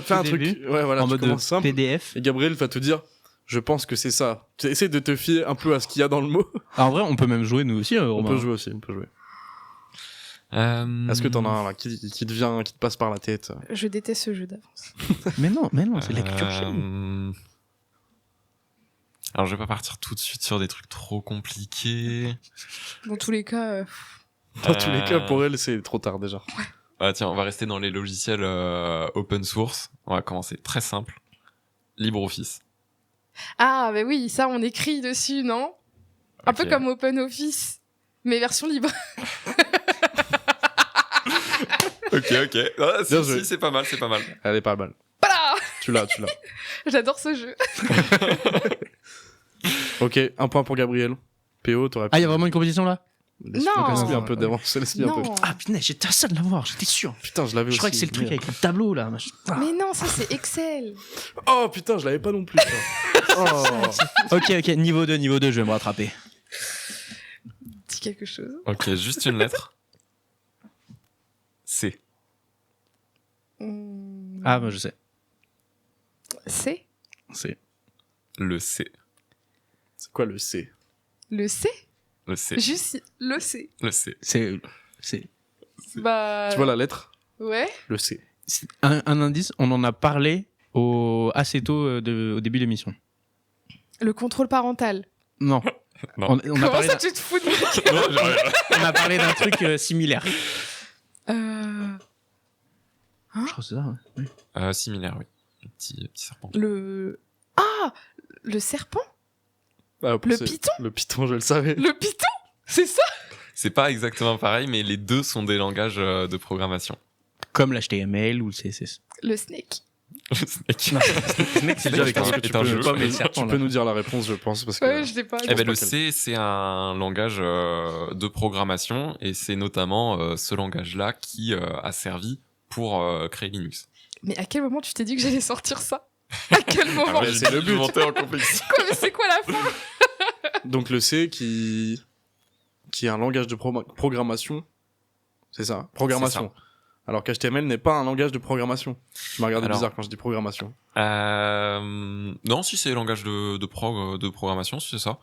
Fais un truc. Ouais, voilà,
en
tu
mode
commences simple.
PDF.
Et Gabriel va te dire, je pense que c'est ça. Tu essaies de te fier un peu à ce qu'il y a dans le mot.
Ah, en vrai, on peut même jouer nous aussi,
On
Romain.
peut jouer aussi, on peut jouer. Est-ce que t'en as un là qui te passe par la tête?
Je déteste ce jeu d'avance.
Mais non, c'est la culture chez nous.
Alors je vais pas partir tout de suite sur des trucs trop compliqués.
Dans tous les cas,
Dans tous les cas, pour elle, c'est trop tard déjà.
Ah tiens, on va rester dans les logiciels open source. On va commencer très simple. LibreOffice.
ah, mais oui, ça, on écrit dessus, non? Un peu
Ok.
comme OpenOffice, mais version libre.
Ok. Ah,
Bien joué.
si, c'est pas mal.
Elle est pas mal.
Voilà.
Tu l'as.
J'adore ce jeu.
Ok, un point pour Gabriel. PO, t'aurais pu...
Ah, il y a vraiment une compétition là?
Laisse-lui un peu d'avance, laisse-lui un peu.
Non.
Ah, putain, j'étais à ça de l'avoir, j'étais sûr.
Putain, je l'avais aussi.
Je crois que c'est le truc
Merde.
avec le tableau là. machin. Ah.
Mais non, ça, c'est Excel.
Oh putain, je l'avais pas non plus. ça. Oh.
Ok, niveau 2, je vais me rattraper.
Dis quelque chose.
Ok, juste une lettre. C.
Ah, bah je sais.
C.
C'est.
Le C.
C'est quoi le C?
Le C.
Le C.
Juste le C.
Le C.
C'est.
Bah.
Tu vois la lettre?
Ouais.
Le C.
Un indice, on en a parlé assez tôt au début de l'émission.
Le contrôle parental.
Non.
Non.
On a
Comment
parlé
ça, tu te fous de moi?
Non, j'ai rien.
on a parlé d'un truc similaire.
Hein?
Je crois que c'est ça. Ouais.
Similaire, oui. Un petit serpent.
Le. Ah! Le serpent?
Ah,
Le
c'est-
Python?
Le Python, je le savais.
Le Python? C'est ça?
C'est pas exactement pareil, mais les deux sont des langages de programmation.
Comme l'HTML ou le CSS.
Le snake.
Le snake.
C'est bien,
est un-
est-ce que
est un jeu.
tu peux nous dire la réponse, je pense, parce que...
Ouais, je l'ai pas.
Eh ben, le
pas
C, c'est un langage de programmation et c'est notamment ce langage-là qui a servi pour créer Linux.
Mais à quel moment tu t'es dit que j'allais sortir ça? À quel moment?
Ah ouais,
c'est
j'ai
le but.
monté en complexité.
Quoi, mais c'est quoi la fin?
Donc le C qui est un langage de programmation, c'est ça, programmation. Alors qu'HTML n'est pas un langage de programmation. Tu m'as regardé
Alors-
bizarre quand je dis programmation.
Non, si c'est langage de programmation, si c'est ça.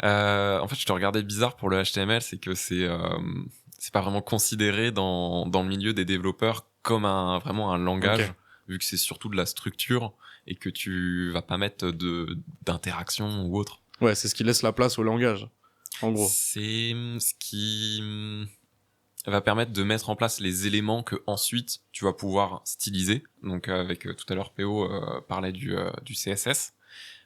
En fait, je te regardais bizarre pour le HTML, c'est que c'est pas vraiment considéré dans le milieu des développeurs comme vraiment un langage,
Ok.
vu que c'est surtout de la structure et que tu vas pas mettre d'interaction ou autre.
Ouais, c'est ce qui laisse la place au langage, en gros.
C'est ce qui va permettre de mettre en place les éléments que ensuite tu vas pouvoir styliser. Donc avec tout à l'heure PO parlait du CSS.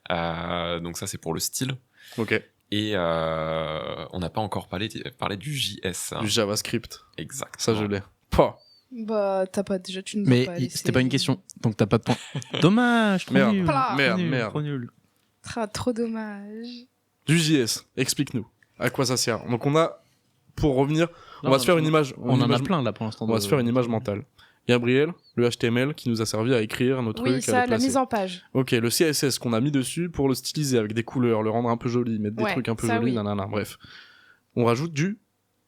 Donc ça c'est pour le style.
Ok.
Et on n'a pas encore parlé du JS.
Du JavaScript.
Exact.
Ça, je l'ai. Pas.
Bah, t'as pas déjà, tu nous as
Mais
pas laissé.
c'était pas une question, donc t'as pas de point. Dommage, trop
Merde.
nul.
Voilà.
Merde,
Trop nul,
merde.
trop nul.
Trop dommage.
Du JS. Explique-nous. À quoi ça sert? Donc on a, pour revenir, on va se faire une image.
On en a plein là pour l'instant.
On va se faire une image mentale. Gabriel, le HTML qui nous a servi à écrire nos trucs,
Oui,
à
ça,
les
la
placer.
mise en page.
Ok, le CSS qu'on a mis dessus pour le styliser avec des couleurs, le rendre un peu joli, mettre des
Ouais,
trucs un peu
ça,
jolis,
oui.
nanana, bref. On rajoute du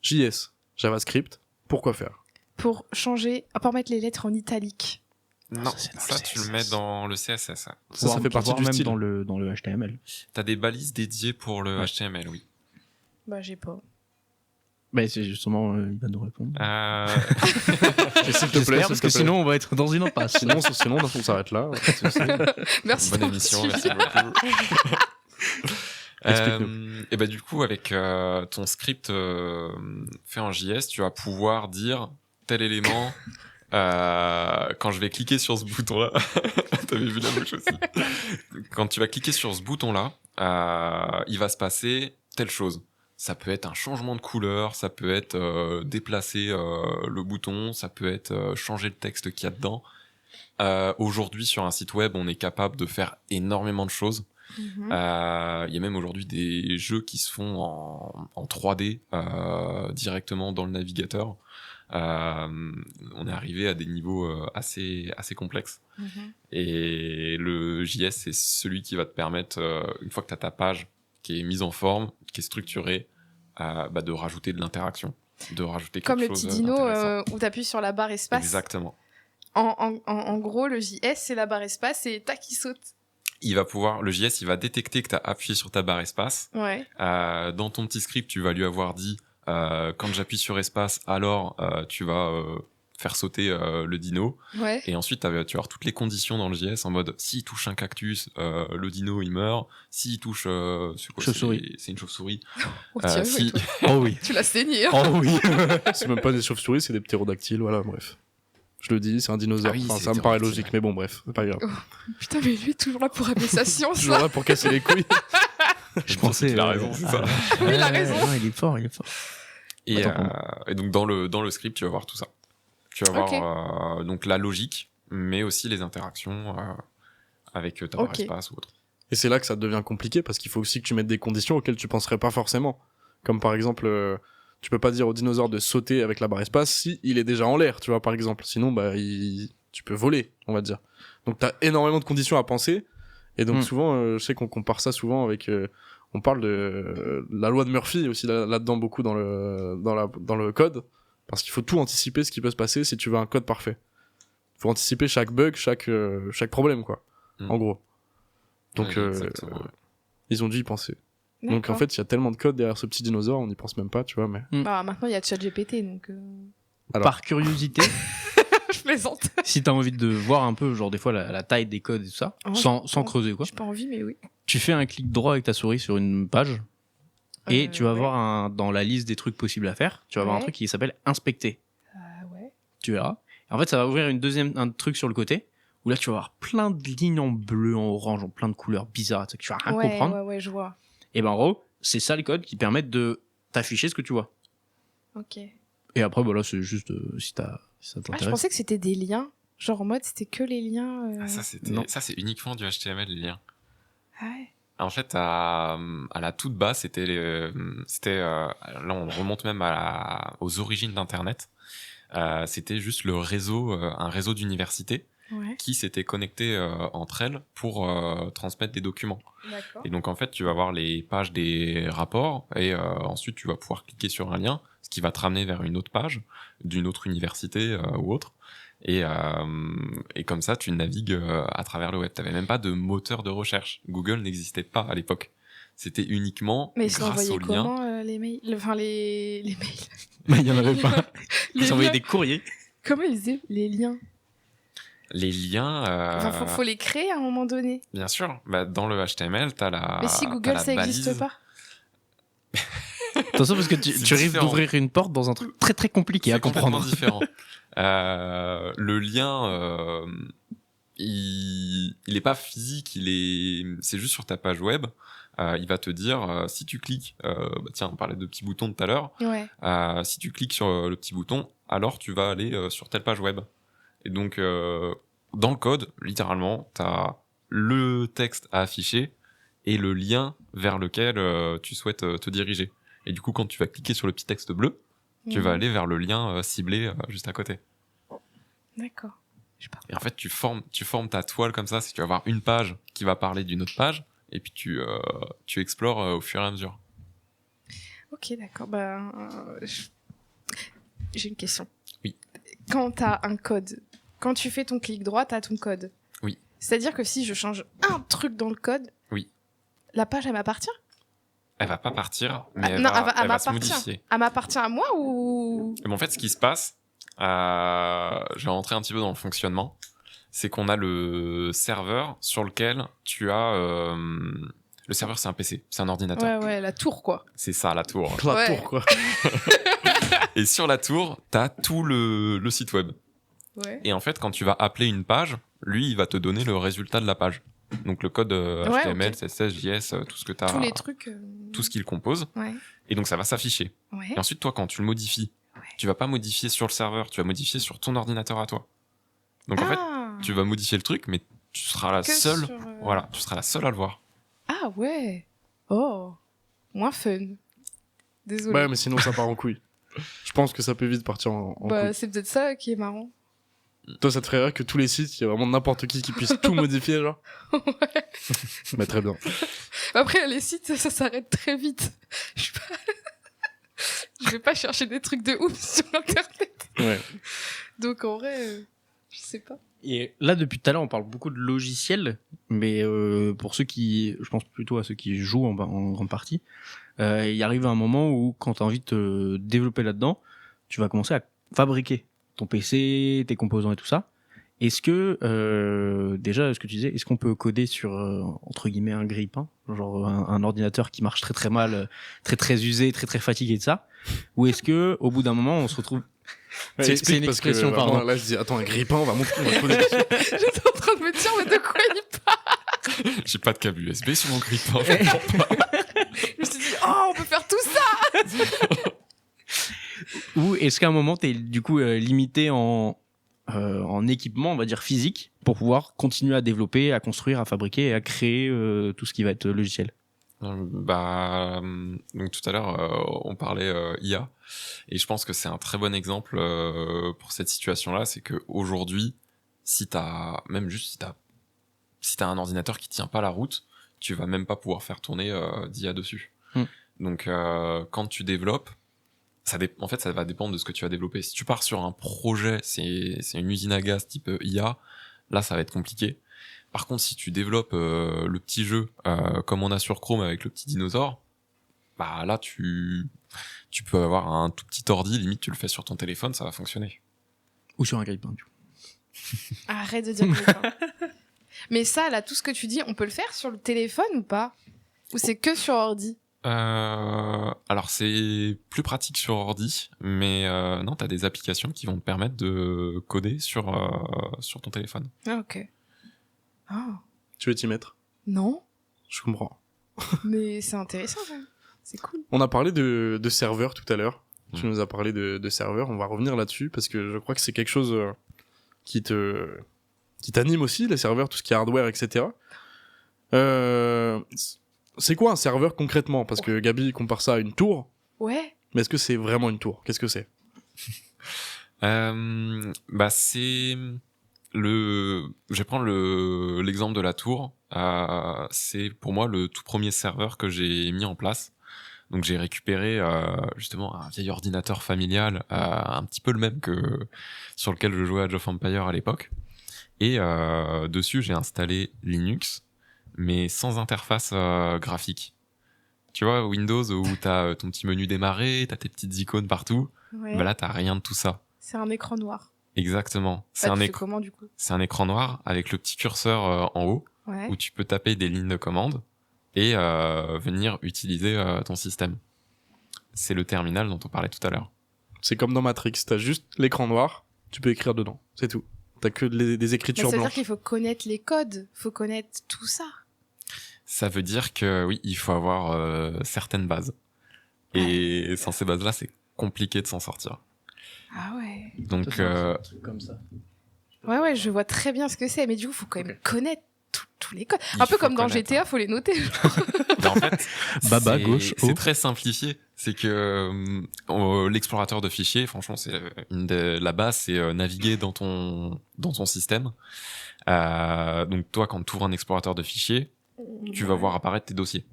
JS, JavaScript. Pourquoi faire?
Pour changer, pour mettre les lettres en italique.
Non,
Ça, c'est dans
ça
le
tu le
CSS.
mets dans le CSS.
Ça fait partie du
même
style.
dans le HTML.
T'as des balises dédiées pour le
Ouais.
HTML, oui.
Bah, j'ai pas.
Bah, c'est justement, il va nous répondre.
S'il te plaît,
J'espère, parce que sinon, on va être dans une impasse.
sinon on s'arrête là.
Merci.
Bonne
d'avoir
émission,
suivi.
merci beaucoup.
Explique-nous.
Et bah du coup avec ton script fait en JS, tu vas pouvoir dire tel élément quand je vais cliquer sur ce bouton-là. T'avais vu la bouche aussi. Quand tu vas cliquer sur ce bouton-là, il va se passer telle chose. Ça peut être un changement de couleur, ça peut être déplacer le bouton, ça peut être changer le texte qu'il y a dedans. Aujourd'hui sur un site web, on est capable de faire énormément de choses. Il y a même aujourd'hui des jeux qui se font en 3D directement dans le navigateur. On est arrivé à des niveaux assez complexes. Et le JS, c'est celui qui va te permettre, une fois que tu as ta page qui est mise en forme, qui est structurée, de rajouter de l'interaction, de rajouter quelque
Comme le
chose
petit dino
d'intéressant.
où tu appuies sur la barre espace.
Exactement.
En gros, le JS, c'est la barre espace et tac, il saute.
Le JS, il va détecter que tu as appuyé sur ta barre espace.
Ouais.
Dans ton petit script, tu vas lui avoir dit quand j'appuie sur espace, alors tu vas faire sauter le dino.
Ouais.
Et ensuite, tu vas avoir toutes les conditions dans le JS en mode s'il touche un cactus, le dino il meurt. S'il touche c'est quoi,
Chauve-souris.
c'est une chauve-souris.
Oh, tiens,
Si-
toi.
Oh oui.
Tu l'as saigné. Hein.
Oh oui.
C'est même pas des chauves-souris, c'est des ptérodactyles, voilà, bref. Je le dis, c'est un dinosaure.
Ah oui,
Enfin,
c'est
ça me paraît
ptérodactyle.
logique, mais bon, bref, c'est pas grave.
Putain, mais lui, toujours là pour amener sa science.
Toujours là pour casser les couilles.
Je pensais.
qu'il a raison, c'est ça.
Oui, il a raison.
Non, il est fort, il est fort.
Et,
Attends,
et donc dans le script, tu vas voir tout ça. Tu vas voir donc la logique, mais aussi les interactions avec ta barre
Ok.
espace ou autre.
Et c'est là que ça devient compliqué parce qu'il faut aussi que tu mettes des conditions auxquelles tu penserais pas forcément. Comme par exemple, tu peux pas dire au dinosaure de sauter avec la barre espace si il est déjà en l'air, tu vois, par exemple. Sinon, tu peux voler, on va dire. Donc t'as énormément de conditions à penser. Et donc souvent, je sais qu'on compare ça souvent avec... on parle de la loi de Murphy aussi là-dedans beaucoup dans le code. Parce qu'il faut tout anticiper ce qui peut se passer si tu veux un code parfait. Il faut anticiper chaque bug, chaque problème, quoi. En gros. Donc,
Ouais, exactement, ouais.
ils ont dû y penser. Donc, en
D'accord.
fait, il y a tellement de code derrière ce petit dinosaure, on n'y pense même pas, tu vois, mais...
Bah, maintenant, il y a ChatGPT, donc.
Alors.
Par curiosité,
Je plaisante.
si t'as envie de voir un peu, genre des fois, la taille des codes et tout ça,
Oh,
sans creuser quoi,
J'ai pas envie, mais oui.
tu fais un clic droit avec ta souris sur une page et tu vas
ouais.
voir dans la liste des trucs possibles à faire, tu vas voir un
Ouais.
truc qui s'appelle inspecter.
Ah ouais.
Tu verras. Et en fait, ça va ouvrir un truc sur le côté où là, tu vas avoir plein de lignes en bleu, en orange, en plein de couleurs bizarres, tu sais, que tu vas rien comprendre.
Ouais, je vois.
Et ben en gros, c'est ça les codes qui permettent de t'afficher ce que tu vois.
Ok.
Et après, voilà, c'est juste si ça
Ah, je
t'intéresse.
pensais que c'était des liens. Genre en mode, c'était que les liens.
Ah,
Non.
ça c'est uniquement du HTML les liens.
Ah ouais.
En fait, à la toute base, là on remonte même aux origines d'Internet. C'était juste le réseau, un réseau d'universités
Ouais.
qui s'était connecté entre elles pour transmettre des documents.
D'accord.
Et donc en fait, tu vas voir les pages des rapports et ensuite tu vas pouvoir cliquer sur un lien, ce qui va te ramener vers une autre page d'une autre université ou autre. Et comme ça, tu navigues à travers le web. T'avais même pas de moteur de recherche. Google n'existait pas à l'époque. C'était uniquement
Mais ils se
grâce
envoyaient
aux liens.
comment les mails Enfin, les mails.
Mais il y en avait pas.
Les
Ils envoyaient
liens.
des courriers.
Comment ils faisaient les liens
Les liens,
Enfin, faut les créer à un moment donné.
bien sûr. Bah, dans le HTML, t'as la.
Mais si
t'as
Google,
la
ça n'existe
balise.
pas.
Attention parce que tu
C'est
risques
différent.
d'ouvrir une porte dans un truc très très compliqué à
C'est complètement
comprendre.
différent. Le lien, il est pas physique, c'est juste sur ta page web. Il va te dire si tu cliques, tiens, on parlait de petits boutons tout à l'heure.
Ouais.
Si tu cliques sur le petit bouton, alors tu vas aller sur telle page web. Et donc dans le code, littéralement, t'as le texte à afficher et le lien vers lequel tu souhaites te diriger. Et du coup, quand tu vas cliquer sur le petit texte bleu, tu vas aller vers le lien ciblé juste à côté.
D'accord. Je sais pas.
Et en fait, tu formes ta toile comme ça, c'est que tu vas avoir une page qui va parler d'une autre page, et puis tu explores au fur et à mesure.
Ok, d'accord. Bah, j'ai une question.
Oui.
Quand t'as un code, quand tu fais ton clic droit, t'as ton code.
Oui.
C'est-à-dire que si je change un truc dans le code,
Oui.
la page, elle m'appartient
Elle va pas partir, mais
non, elle
elle va se
m'appartient.
modifier.
Elle m'appartient à moi ou...
Mais en fait, ce qui se passe, je vais rentrer un petit peu dans le fonctionnement, c'est qu'on a le serveur sur lequel tu as... le serveur, c'est un PC, c'est un ordinateur.
Ouais, la tour, quoi.
C'est ça, la tour.
La
Ouais.
tour, quoi.
Et sur la tour, t'as tout le site web.
Ouais.
Et en fait, quand tu vas appeler une page, lui, il va te donner le résultat de la page. Donc le code
Ouais,
HTML,
ok.
CSS, JS, tout ce que t'as,
Tous les trucs...
tout ce qu'il compose.
Ouais.
Et donc ça va s'afficher.
Ouais.
Et ensuite, toi, quand tu le modifies, tu vas pas modifier sur le serveur, tu vas modifier sur ton ordinateur à toi. Donc en fait, tu vas modifier le truc, mais tu seras la seule. Voilà, tu seras la seule à le voir.
Ah ouais. Oh. Moins fun. Désolé.
Ouais, mais sinon, ça part en couille. Je pense que ça peut vite partir en
Bah,
couille.
c'est peut-être ça qui est marrant.
Toi, ça te ferait rire que tous les sites, il y a vraiment n'importe qui puisse tout modifier, genre.
Ouais.
Mais très bien.
Après, les sites, ça s'arrête très vite. Je suis pas... Je vais pas chercher des trucs de ouf sur Internet.
Ouais.
Donc, en vrai, je sais pas.
Et là, depuis tout à l'heure, on parle beaucoup de logiciels, mais pour ceux qui, je pense plutôt à ceux qui jouent en grande partie, il arrive un moment où, quand tu as envie de te développer là-dedans, tu vas commencer à fabriquer ton PC, tes composants et tout ça. Est-ce que, déjà, ce que tu disais, est-ce qu'on peut coder sur, entre guillemets, un grille-pain, genre un ordinateur qui marche très très mal, très très usé, très très fatigué de ça, ou est-ce que, au bout d'un moment, on se retrouve...
Ouais,
C'est
explique,
une
parce que,
expression,
vraiment,
pardon.
là, je dis, attends, un grippin, on va montrer, on va coder dessus.
J'étais en train de me dire, mais de quoi il parle?
J'ai pas de câble USB sur mon grippin.
Je me suis dit, oh, on peut faire tout ça!
Ou est-ce qu'à un moment, t'es du coup limité en équipement, on va dire physique, pour pouvoir continuer à développer, à construire, à fabriquer et à créer tout ce qui va être logiciel?
Donc tout à l'heure, on parlait IA, et je pense que c'est un très bon exemple pour cette situation-là, c'est que aujourd'hui, si t'as un ordinateur qui tient pas la route, tu vas même pas pouvoir faire tourner d'IA dessus. Donc quand tu développes, en fait, ça va dépendre de ce que tu vas développer. Si tu pars sur un projet, c'est une usine à gaz type IA, là ça va être compliqué. Par contre, si tu développes le petit jeu comme on a sur Chrome avec le petit dinosaure, bah là tu peux avoir un tout petit ordi, limite tu le fais sur ton téléphone, ça va fonctionner.
Ou sur un grille-pain, du coup.
Arrête de dire grille-pain. Mais ça, là, tout ce que tu dis, on peut le faire sur le téléphone ou pas? Ou c'est que sur ordi?
Alors c'est plus pratique sur ordi, mais non, t'as des applications qui vont te permettre de coder sur ton téléphone.
Ah, ok. Ah.
Tu veux t'y mettre?
Non,
Je comprends.
mais c'est intéressant, quand même. C'est cool.
On a parlé de serveurs tout à l'heure. Tu
Mm.
nous as parlé de serveurs. On va revenir là-dessus parce que je crois que c'est quelque chose qui t'anime aussi, les serveurs, tout ce qui est hardware, etc. C'est quoi un serveur concrètement? Parce que Gabi compare ça à une tour.
Ouais.
Mais est-ce que c'est vraiment une tour? Qu'est-ce que c'est?
C'est je vais prendre l'exemple de la tour. C'est pour moi le tout premier serveur que j'ai mis en place. Donc j'ai récupéré justement un vieil ordinateur familial, un petit peu le même que sur lequel je jouais à Age of Empires à l'époque. Et dessus j'ai installé Linux, mais sans interface graphique. Tu vois, Windows où t'as ton petit menu démarrer, t'as tes petites icônes partout.
Ouais.
Bah là t'as rien de tout ça.
C'est un écran noir.
Exactement.
Tu fais comment, du coup?
C'est un écran noir avec le petit curseur en haut
Ouais.
où tu peux taper des lignes de commande et venir utiliser ton système. C'est le terminal dont on parlait tout à l'heure.
C'est comme dans Matrix. T'as juste l'écran noir, tu peux écrire dedans. C'est tout. T'as que des
Mais
écritures
ça veut dire
blanches.
qu'il faut connaître les codes, faut connaître tout ça.
Ça veut dire que oui, il faut avoir certaines bases. Et sans ces bases-là, c'est compliqué de s'en sortir.
Ah ouais.
Donc,
Un truc comme ça.
Ouais, je vois très bien ce que c'est, mais du coup, faut quand même connaître tous les codes.
il
Un peu
faut
comme dans
connaître,
GTA,
hein.
faut les noter.
Mais en fait,
Baba,
c'est-
gauche, haut.
c'est très simplifié. C'est que l'explorateur de fichiers, franchement, c'est la base, c'est naviguer dans ton système. Donc toi, quand tu ouvres un explorateur de fichiers, tu vas voir apparaître tes dossiers.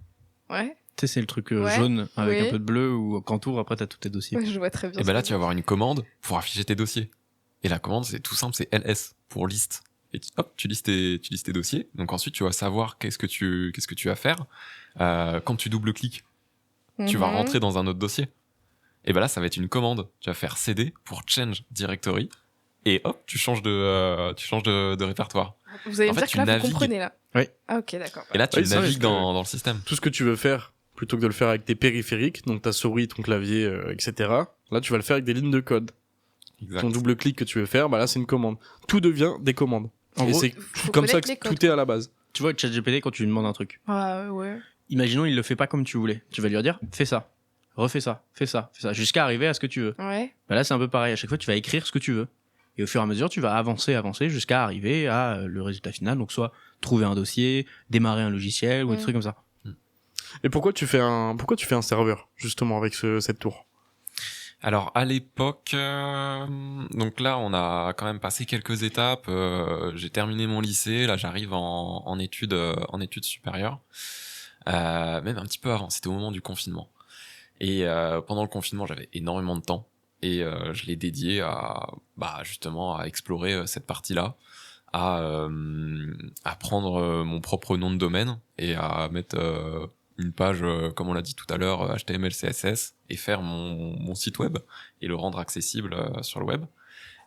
Ouais,
Tu sais, c'est le truc
Ouais,
jaune avec
oui.
un peu de bleu ou quand t'ouvres, après t'as tous tes dossiers.
ouais, je vois très bien.
Et
ce
ben là,
que
tu vas avoir une commande pour afficher tes dossiers. Et la commande, c'est tout simple, c'est ls pour liste. Et hop, tu listes tes dossiers. Donc ensuite, tu vas savoir qu'est-ce que tu vas faire. Quand tu double-cliques, tu vas
Mhm.
rentrer dans un autre dossier. Et ben là, ça va être une commande. Tu vas faire CD pour change directory et hop, tu changes de répertoire.
Vous allez
En
me
fait,
dire
tu
que là,
navigues.
vous comprenez, là.
Oui.
Ah, ok, d'accord.
Et là, tu
Ouais, c'est vrai,
navigues
parce que-
dans le système.
Tout ce que tu veux faire, plutôt que de le faire avec tes périphériques, donc ta souris, ton clavier, etc., là, tu vas le faire avec des lignes de code.
Exact.
Ton double-clic que tu veux faire, bah là, c'est une commande. Tout devient des commandes.
En
Et
gros,
c'est
faut
comme ça
connaître
que
les codes,
tout est à la base.
tu vois, ChatGPT, quand tu lui demandes un truc,
Ah, ouais.
imaginons il le fait pas comme tu voulais. Tu vas lui dire, fais ça, refais ça, fais ça, fais ça, jusqu'à arriver à ce que tu veux.
Ouais.
Bah là, c'est un peu pareil. À chaque fois, tu vas écrire ce que tu veux. Et au fur et à mesure, tu vas avancer jusqu'à arriver à le résultat final. Donc, soit trouver un dossier, démarrer un logiciel ou des
Mm.
trucs comme ça.
Et pourquoi tu fais un serveur, justement, avec cette tour?
Alors à l'époque, donc là on a quand même passé quelques étapes. J'ai terminé mon lycée, là j'arrive en études supérieures, même un petit peu avant. C'était au moment du confinement. Et pendant le confinement, j'avais énormément de temps et je l'ai dédié à justement à explorer cette partie-là, à prendre mon propre nom de domaine et à mettre une page, comme on l'a dit tout à l'heure, HTML, CSS, et faire mon site web et le rendre accessible sur le web.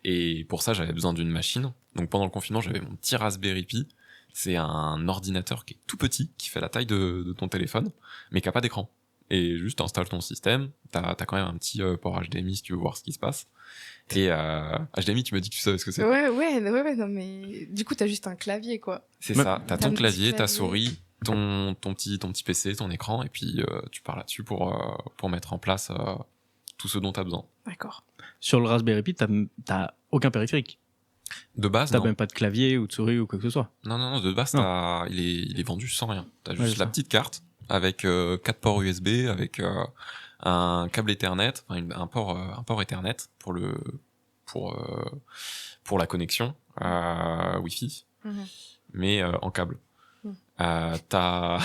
Et pour ça, j'avais besoin d'une machine. Donc pendant le confinement, j'avais mon petit Raspberry Pi. C'est un ordinateur qui est tout petit, qui fait la taille de ton téléphone, mais qui a pas d'écran. Et juste t'installes ton système, t'as quand même un petit port HDMI si tu veux voir ce qui se passe. Et HDMI, tu me dis que tu savais ce que c'est.
Ouais, non, mais du coup, t'as juste un clavier, quoi.
C'est
Même-
ça, t'as
T'as
ton
le petit
clavier, ta
clavier.
souris, ton petit PC, ton écran, et puis tu pars là-dessus pour mettre en place tout ce dont t'as besoin.
D'accord.
Sur le Raspberry Pi, t'as aucun périphérique.
De base,
T'as
non.
même pas de clavier ou de souris ou quoi que ce soit.
Non, de base,
Non.
il est vendu sans rien. T'as
Ouais,
juste
c'est
la
ça.
petite carte avec 4 ports USB, avec un câble Ethernet, enfin, un port Ethernet pour la connexion Wi-Fi,
Mhm.
mais en câble.
Mhm.
T'as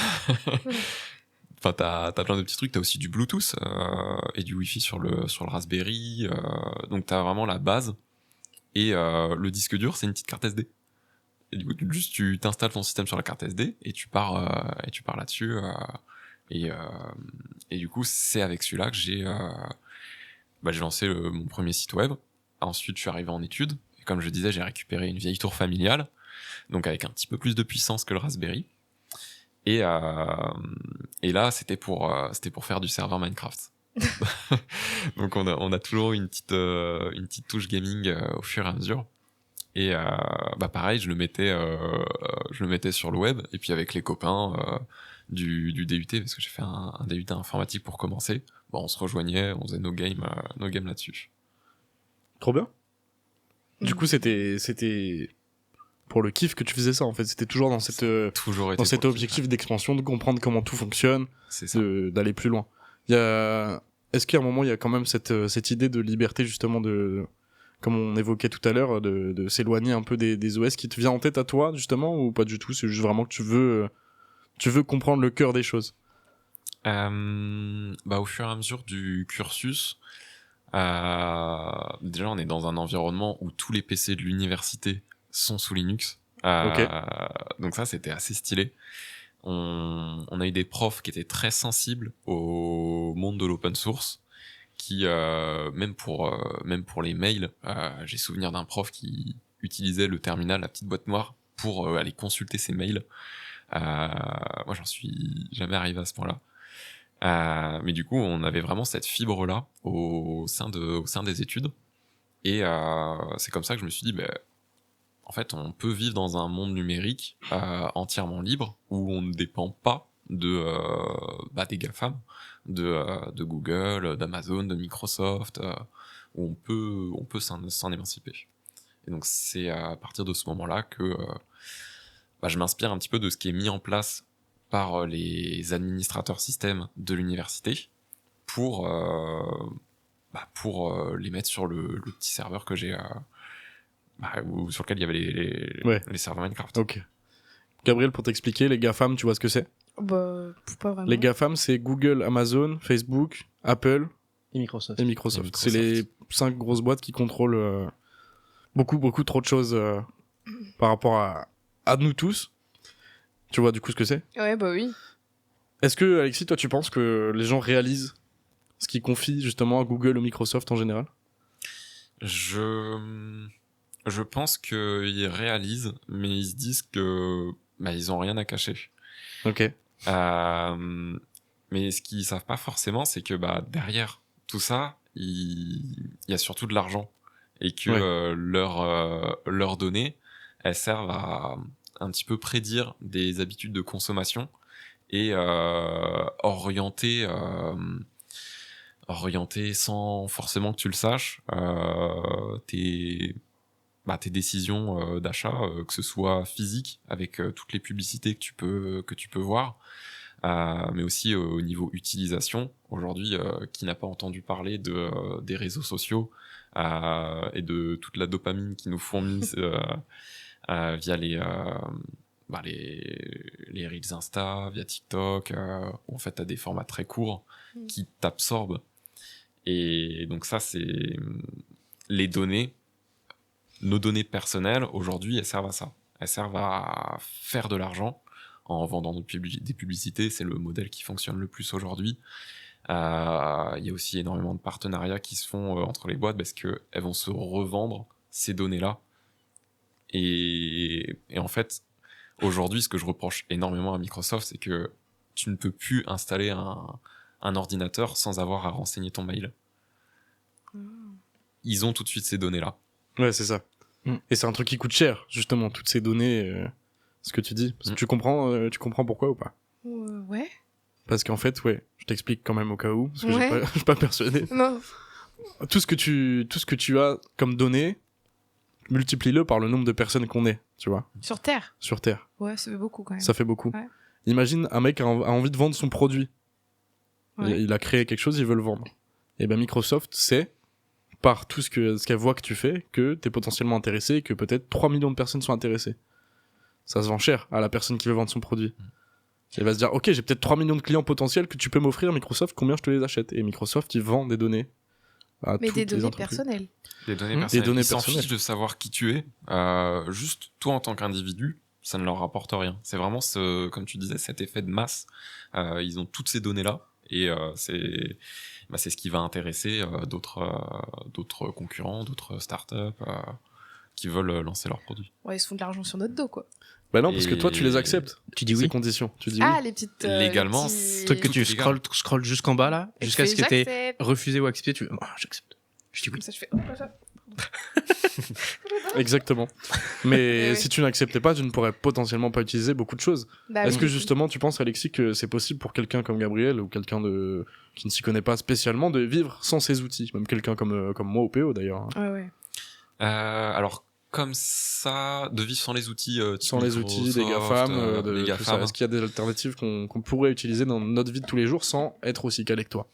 Enfin, t'as plein de petits trucs. T'as aussi du Bluetooth et du Wi-Fi sur le Raspberry. Donc t'as vraiment la base. Et le disque dur, c'est une petite carte SD. Et du coup, juste tu t'installes ton système sur la carte SD et tu pars là-dessus. Et du coup, c'est avec celui-là que j'ai lancé mon premier site web. Ensuite, je suis arrivé en études. Et comme je disais, j'ai récupéré une vieille tour familiale, donc avec un petit peu plus de puissance que le Raspberry. Et là, c'était pour faire du serveur Minecraft. Donc on a toujours une petite touche gaming au fur et à mesure. Et pareil, je le mettais sur le web. Et puis avec les copains du DUT, parce que j'ai fait un DUT informatique pour commencer, on se rejoignait, on faisait nos games là-dessus.
Trop bien. Du
Mhm.
coup, c'était pour le kiff que tu faisais ça, en fait. C'était toujours dans
Toujours été
dans cet
pour le
objectif d'expansion, de comprendre comment tout fonctionne,
kiff. C'est ça.
d'aller plus loin. Est-ce qu'à un moment, il y a quand même cette idée de liberté, justement, comme on évoquait tout à l'heure, de s'éloigner un peu des OS qui te vient en tête à toi, justement, ou pas du tout? C'est juste vraiment que tu veux comprendre le cœur des choses.
Au fur et à mesure du cursus, déjà on est dans un environnement où tous les PC de l'université sont sous Linux. Donc ça, c'était assez stylé. On a eu des profs qui étaient très sensibles au monde de l'open source, qui même pour les mails, j'ai souvenir d'un prof qui utilisait le terminal, la petite boîte noire, pour aller consulter ses mails. Moi, j'en suis jamais arrivé à ce point-là. Mais du coup, on avait vraiment cette fibre-là au sein des études. Et c'est comme ça que je me suis dit, en fait, on peut vivre dans un monde numérique entièrement libre, où on ne dépend pas des GAFAM, de Google, d'Amazon, de Microsoft, où on peut s'en émanciper. Et donc c'est à partir de ce moment-là que je m'inspire un petit peu de ce qui est mis en place par les administrateurs système de l'université pour les mettre sur le petit serveur que j'ai sur lequel il y avait les serveurs Minecraft.
Ok. Gabriel, pour t'expliquer, les GAFAM, tu vois ce que c'est?
Bah, pas vraiment.
Les GAFAM, c'est Google, Amazon, Facebook, Apple
Et Microsoft.
et Microsoft.
Et Microsoft.
C'est les 5 grosses boîtes qui contrôlent beaucoup trop de choses par rapport à nous tous. Tu vois du coup ce que c'est?
Ouais, bah oui.
Est-ce que, Alexis, toi, tu penses que les gens réalisent ce qu'ils confient justement à Google ou Microsoft en général?
Je pense qu'ils réalisent, mais ils se disent que bah, ils ont rien à cacher.
Ok.
Mais ce qu'ils savent pas forcément, c'est que bah, derrière tout ça, il y a surtout de l'argent. Et que leurs données, elles servent à un petit peu prédire des habitudes de consommation et orienter sans forcément que tu le saches tes décisions d'achat, que ce soit physique avec toutes les publicités que tu peux voir, mais aussi au niveau utilisation. Aujourd'hui, qui n'a pas entendu parler des réseaux sociaux et de toute la dopamine qui nous fournissent via les Reels Insta, via TikTok, où en fait t'as des formats très courts qui t'absorbent. Et donc ça, c'est les données, nos données personnelles, aujourd'hui, elles servent à ça. Elles servent à faire de l'argent en vendant des publicités. C'est le modèle qui fonctionne le plus aujourd'hui. Il y a aussi énormément de partenariats qui se font entre les boîtes parce qu'elles vont se revendre ces données-là. Et en fait, aujourd'hui, ce que je reproche énormément à Microsoft, c'est que tu ne peux plus installer un ordinateur sans avoir à renseigner ton mail. Ils ont tout de suite ces données-là.
Ouais, c'est ça. Et c'est un truc qui coûte cher, justement, toutes ces données, ce que tu dis. Parce que tu comprends pourquoi ou pas?
Ouais.
Parce qu'en fait, je t'explique quand même au cas où, parce que
Ouais.
je suis pas persuadé.
Non.
Tout ce que tu as comme données, multiplie-le par le nombre de personnes qu'on est, tu vois,
Sur Terre.
sur Terre.
Ouais, ça fait beaucoup quand même.
Ça fait beaucoup.
Ouais.
Imagine un mec a envie de vendre son produit.
Ouais.
Il a créé quelque chose, il veut le vendre. Et ben Microsoft sait, par tout ce qu'elle voit que tu fais, que t'es potentiellement intéressé et que peut-être 3 millions de personnes sont intéressées. Ça se vend cher à la personne qui veut vendre son produit. Elle va se dire, ok, j'ai peut-être 3 millions de clients potentiels que tu peux m'offrir, Microsoft, combien je te les achète? Et Microsoft, il vend des données à
Mais
toutes
des
les
données
entreprises.
personnelles.
Des données
Des
personnelles.
données
Ils s'en
personnelles.
fichent de savoir qui tu es. Juste toi en tant qu'individu, ça ne leur rapporte rien. C'est vraiment comme tu disais, cet effet de masse. Ils ont toutes ces données-là et c'est ce qui va intéresser d'autres concurrents, d'autres startups qui veulent lancer leurs produits.
Ouais, ils se font de l'argent sur notre dos, quoi.
Bah non, parce que toi, tu les acceptes.
Tu dis
Ces
oui.
conditions. Tu dis
Ah,
oui.
les petites.
Légalement,
les
c'est
petits-
Truc que tu
Tout est légal.
scrolles jusqu'en bas là,
Et
jusqu'à
tu
ce
fais,
que t'aies
j'accepte.
refusé ou accepté, tu j'accepte. Je dis oui.
Comme ça, je fais. Oh, ça.
Exactement. Mais
Oui.
si tu n'acceptais pas, tu ne pourrais potentiellement pas utiliser beaucoup de choses.
Bah
Est-ce
oui.
que justement, tu penses, Alexis, que c'est possible pour quelqu'un comme Gabriel ou quelqu'un qui ne s'y connaît pas spécialement de vivre sans ces outils? Même quelqu'un comme moi au PO d'ailleurs. Hein.
Ouais, ouais.
Alors comme ça, de vivre sans les outils, type
Sans les outils des
Microsoft,
GAFAM,
les
tout ça.
GAFAM.
Est-ce qu'il y a des alternatives qu'on pourrait utiliser dans notre vie de tous les jours sans être aussi calé que toi?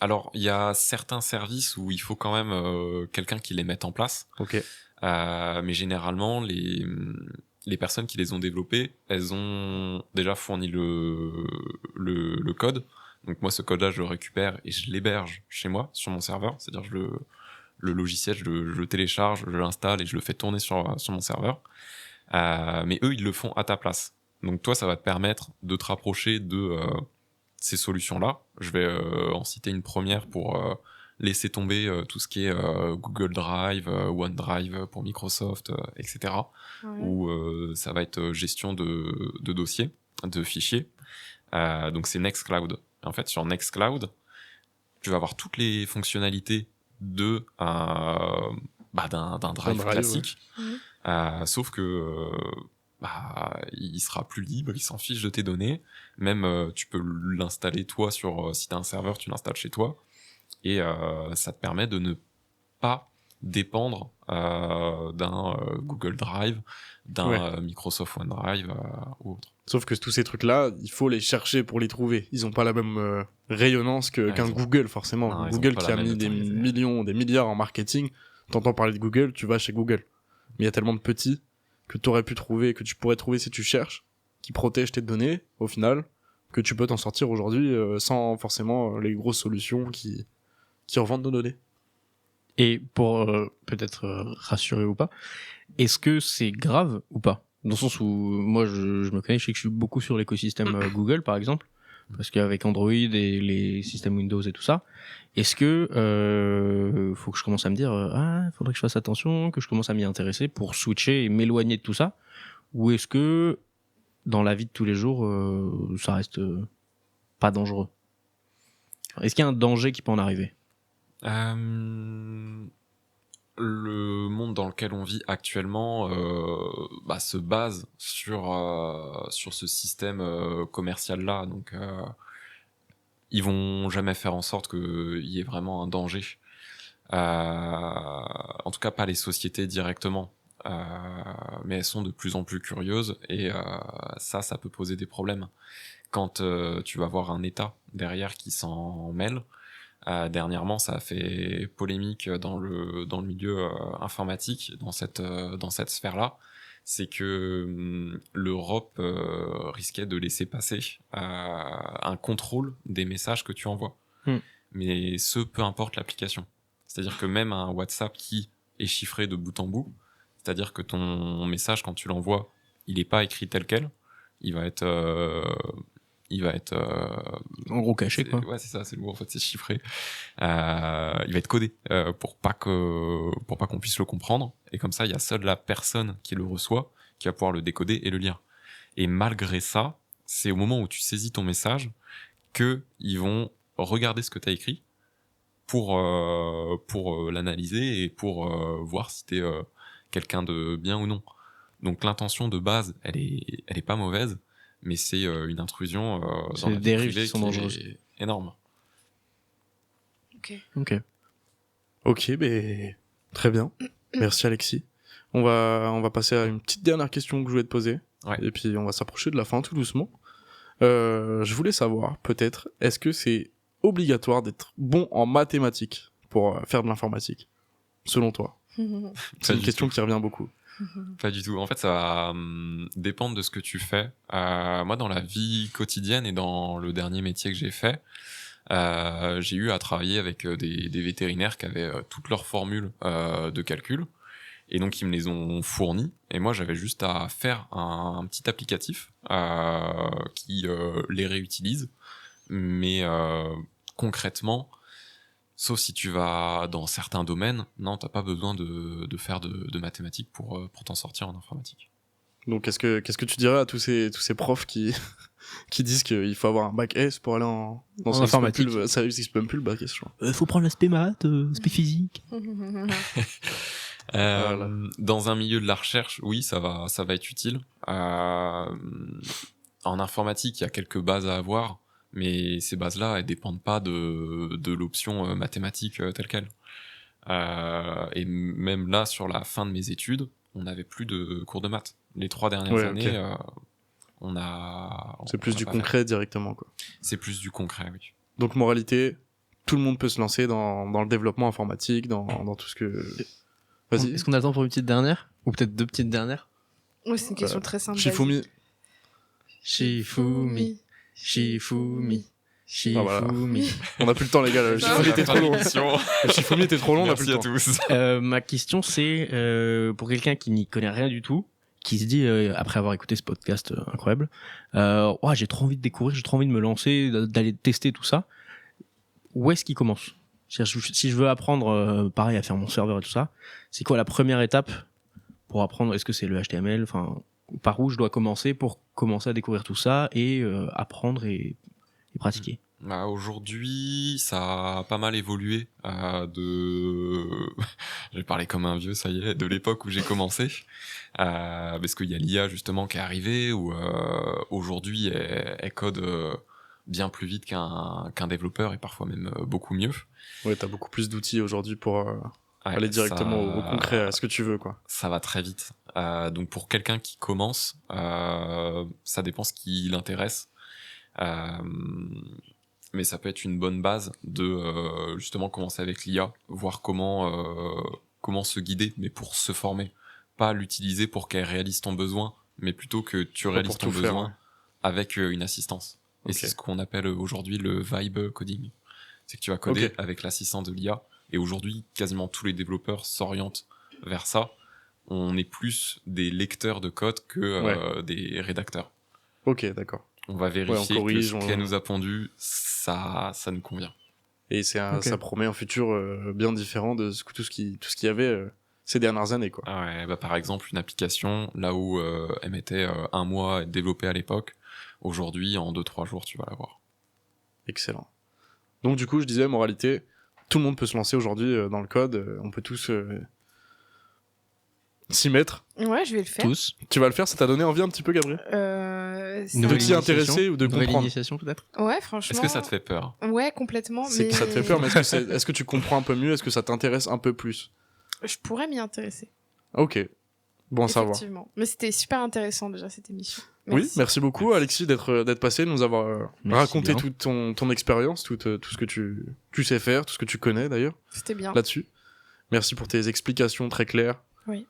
Alors, il y a certains services où il faut quand même quelqu'un qui les mette en place.
Ok.
Mais généralement, les personnes qui les ont développés, elles ont déjà fourni le code. Donc moi, ce code-là, je le récupère et je l'héberge chez moi, sur mon serveur. C'est-à-dire, le logiciel, je le télécharge, je l'installe et je le fais tourner sur mon serveur. Mais eux, ils le font à ta place. Donc toi, ça va te permettre de te rapprocher de ces solutions-là. Je vais en citer une première pour laisser tomber tout ce qui est Google Drive, OneDrive pour Microsoft, etc.
Ouais.
Où ça va être gestion de dossiers, de fichiers. Donc c'est Nextcloud. En fait, sur Nextcloud, tu vas avoir toutes les fonctionnalités d'un drive
drive,
classique.
Ouais.
Sauf que il sera plus libre, il s'en fiche de tes données. Même tu peux l'installer toi si t'as un serveur, tu l'installes chez toi. Et ça te permet de ne pas dépendre d'un Google Drive, d'un Microsoft OneDrive ou autre.
Sauf que tous ces trucs-là, il faut les chercher pour les trouver. Ils ont pas la même rayonnance qu'un
ils ont-
Google, forcément.
Non, ils ont
Google
pas
qui
la
a
même
mis des
notoriété.
millions, des milliards en marketing. T'entends parler de Google, tu vas chez Google. Mais il y a tellement de petits que t'aurais pu trouver, que tu pourrais trouver si tu cherches, qui protègent tes données, au final, que tu peux t'en sortir aujourd'hui sans forcément les grosses solutions qui revendent nos données.
Et pour peut-être rassurer ou pas, est-ce que c'est grave ou pas? dans le sens où moi je me connais, je sais que je suis beaucoup sur l'écosystème Google par exemple, parce qu'avec Android et les systèmes Windows et tout ça, est-ce que faut que je commence à me dire faudrait que je fasse attention, que je commence à m'y intéresser pour switcher et m'éloigner de tout ça, ou est-ce que dans la vie de tous les jours ça reste pas dangereux? Est-ce qu'il y a un danger qui peut en arriver?
Le monde dans lequel on vit actuellement se base sur ce système commercial là, donc ils vont jamais faire en sorte qu'il y ait vraiment un danger, en tout cas pas les sociétés directement, mais elles sont de plus en plus curieuses et ça peut poser des problèmes quand tu vas voir un État derrière qui s'en mêle. Dernièrement, ça a fait polémique dans le milieu informatique, dans cette sphère-là. C'est que l'Europe risquait de laisser passer un contrôle des messages que tu envoies. Mais ce, peu importe l'application. C'est-à-dire que même un WhatsApp qui est chiffré de bout en bout, c'est-à-dire que ton message, quand tu l'envoies, il n'est pas écrit tel quel, il va être
en gros caché, quoi.
Ouais, c'est ça, c'est le mot, en fait, c'est chiffré. Il va être codé pour pas qu'on puisse le comprendre, et comme ça il y a seule la personne qui le reçoit qui va pouvoir le décoder et le lire. Et malgré ça, c'est au moment où tu saisis ton message que ils vont regarder ce que tu as écrit pour l'analyser et pour voir si t'es quelqu'un de bien ou non. Donc l'intention de base, elle est pas mauvaise, mais c'est une intrusion dans la vie
dérives
privée
qui sont dangereuses.
est énorme.
Ok, ben très bien. Merci Alexis. On va passer à une petite dernière question que je voulais te poser.
Ouais.
Et puis on va s'approcher de la fin tout doucement. Je voulais savoir, peut-être, est-ce que c'est obligatoire d'être bon en mathématiques pour faire de l'informatique, selon toi? C'est une question qui revient beaucoup.
Pas du tout. En fait, ça va dépendre de ce que tu fais. Moi, dans la vie quotidienne et dans le dernier métier que j'ai fait, j'ai eu à travailler avec des vétérinaires qui avaient toutes leurs formules de calcul. Et donc, ils me les ont fournis. Et moi, j'avais juste à faire un petit applicatif qui les réutilise. Mais concrètement, sauf si tu vas dans certains domaines, non, t'as pas besoin de faire de mathématiques pour t'en sortir en informatique.
Donc qu'est-ce que tu dirais à tous ces profs qui disent qu'il faut avoir un bac S pour aller dans
En informatique.
Ça existe même plus le bac S, je crois.
Faut prendre l'aspect maths, l'aspect physique.
Voilà.
Dans un milieu de la recherche, oui, ça va être utile. En informatique, il y a quelques bases à avoir, mais ces bases-là, elles dépendent pas de l'option mathématique telle quelle. Et même là, sur la fin de mes études, on n'avait plus de cours de maths. Les 3 dernières années,
c'est plus du concret directement, quoi.
C'est plus du concret, oui.
Donc moralité, tout le monde peut se lancer dans le développement informatique, dans tout ce que... Vas-y.
Est-ce qu'on a le temps pour une petite dernière? Ou peut-être 2 petites dernières?
Oui, c'est une question très simple.
Shifumi.
Shifumi.
Ah, voilà. On n'a plus le temps, les gars. Le Shifumi était trop long. Le Shifumi était trop long, on n'a plus le temps.
Merci à tous.
Ma question, c'est pour quelqu'un qui n'y connaît rien du tout, qui se dit, après avoir écouté ce podcast incroyable, j'ai trop envie de découvrir, j'ai trop envie de me lancer, d'aller tester tout ça. Où est-ce qu'il commence? Si je veux apprendre, pareil, à faire mon serveur et tout ça, c'est quoi la première étape pour apprendre? Est-ce que c'est le HTML? Enfin, par où je dois commencer pour commencer à découvrir tout ça et apprendre et pratiquer?
Aujourd'hui, ça a pas mal évolué je vais parler comme un vieux, ça y est, de l'époque où j'ai commencé, parce qu'il y a l'IA justement qui est arrivée, où aujourd'hui elle code bien plus vite qu'un développeur et parfois même beaucoup mieux.
Ouais, t'as beaucoup plus d'outils aujourd'hui pour aller directement au concret, à ce que tu veux, quoi.
Ça va très vite. Donc pour quelqu'un qui commence, ça dépend ce qui l'intéresse. Mais ça peut être une bonne base de justement commencer avec l'IA, voir comment se guider, mais pour se former. Pas l'utiliser pour qu'elle réalise ton besoin, mais plutôt que tu réalises ton besoin avec une assistance. Et c'est ce qu'on appelle aujourd'hui le vibe coding. C'est que tu vas coder avec l'assistant de l'IA. Et aujourd'hui, quasiment tous les développeurs s'orientent vers ça, on est plus des lecteurs de code que des rédacteurs.
Ok, d'accord.
On va vérifier
corrige,
que ce qu'elle nous a pondu, ça nous convient.
Et ça promet un futur bien différent de tout ce qu'il y avait ces dernières années, quoi.
Ah ouais, bah par exemple, une application, là où elle mettait 1 mois à être développée à l'époque, aujourd'hui, en 2-3 jours, tu vas l'avoir.
Excellent. Donc du coup, je disais, moralité, tout le monde peut se lancer aujourd'hui dans le code, on peut tous s'y mettre.
Ouais, je vais le faire.
Tous.
Tu vas le faire, ça t'a donné envie un petit peu, Gabriel?
Ça-
De t'y intéresser ou de
Nouvelle
comprendre?
initiation peut-être.
Ouais, franchement.
Est-ce que ça te fait peur?
Ouais, complètement.
C'est
mais
que ça te fait peur, mais est-ce que tu comprends un peu mieux? Est-ce que ça t'intéresse un peu plus?
Je pourrais m'y intéresser.
Ok. Bon à savoir.
Effectivement. Mais c'était super intéressant déjà cette émission.
Oui, merci beaucoup Alexis d'être passé, de nous avoir
Merci
raconté
bien.
toute ton expérience, tout ce que tu sais faire, tout ce que tu connais d'ailleurs
C'était bien.
là-dessus. Merci pour tes explications très claires.
Oui.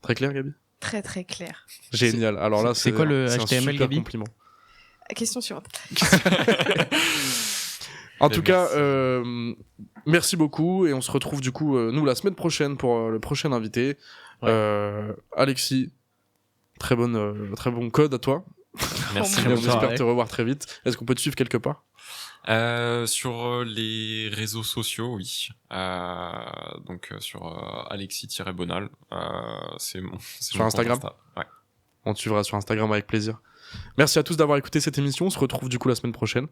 Très claires, Gabi?
Très très clair.
Génial. Alors là,
c'est quoi le
c'est un
HTML,
super
Gabi?
compliment.
Question suivante.
En
Mais
tout cas, merci beaucoup et on se retrouve du coup nous la semaine prochaine pour le prochain invité. Alexis, très bon code à toi.
Merci.
Très
Et on
bonne
espère te revoir très vite. Est-ce qu'on peut te suivre quelque part?
Sur les réseaux sociaux, oui. Donc sur Alexis-Bonal, c'est mon
Sur
mon
Instagram
compte Insta. Ouais.
On te suivra sur Instagram avec plaisir. Merci à tous d'avoir écouté cette émission. On se retrouve du coup la semaine prochaine.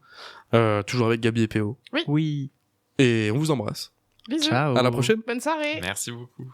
Toujours avec Gabi et PO.
Oui.
Et on vous embrasse.
Bisous.
Ciao.
À la prochaine.
Bonne soirée.
Merci beaucoup.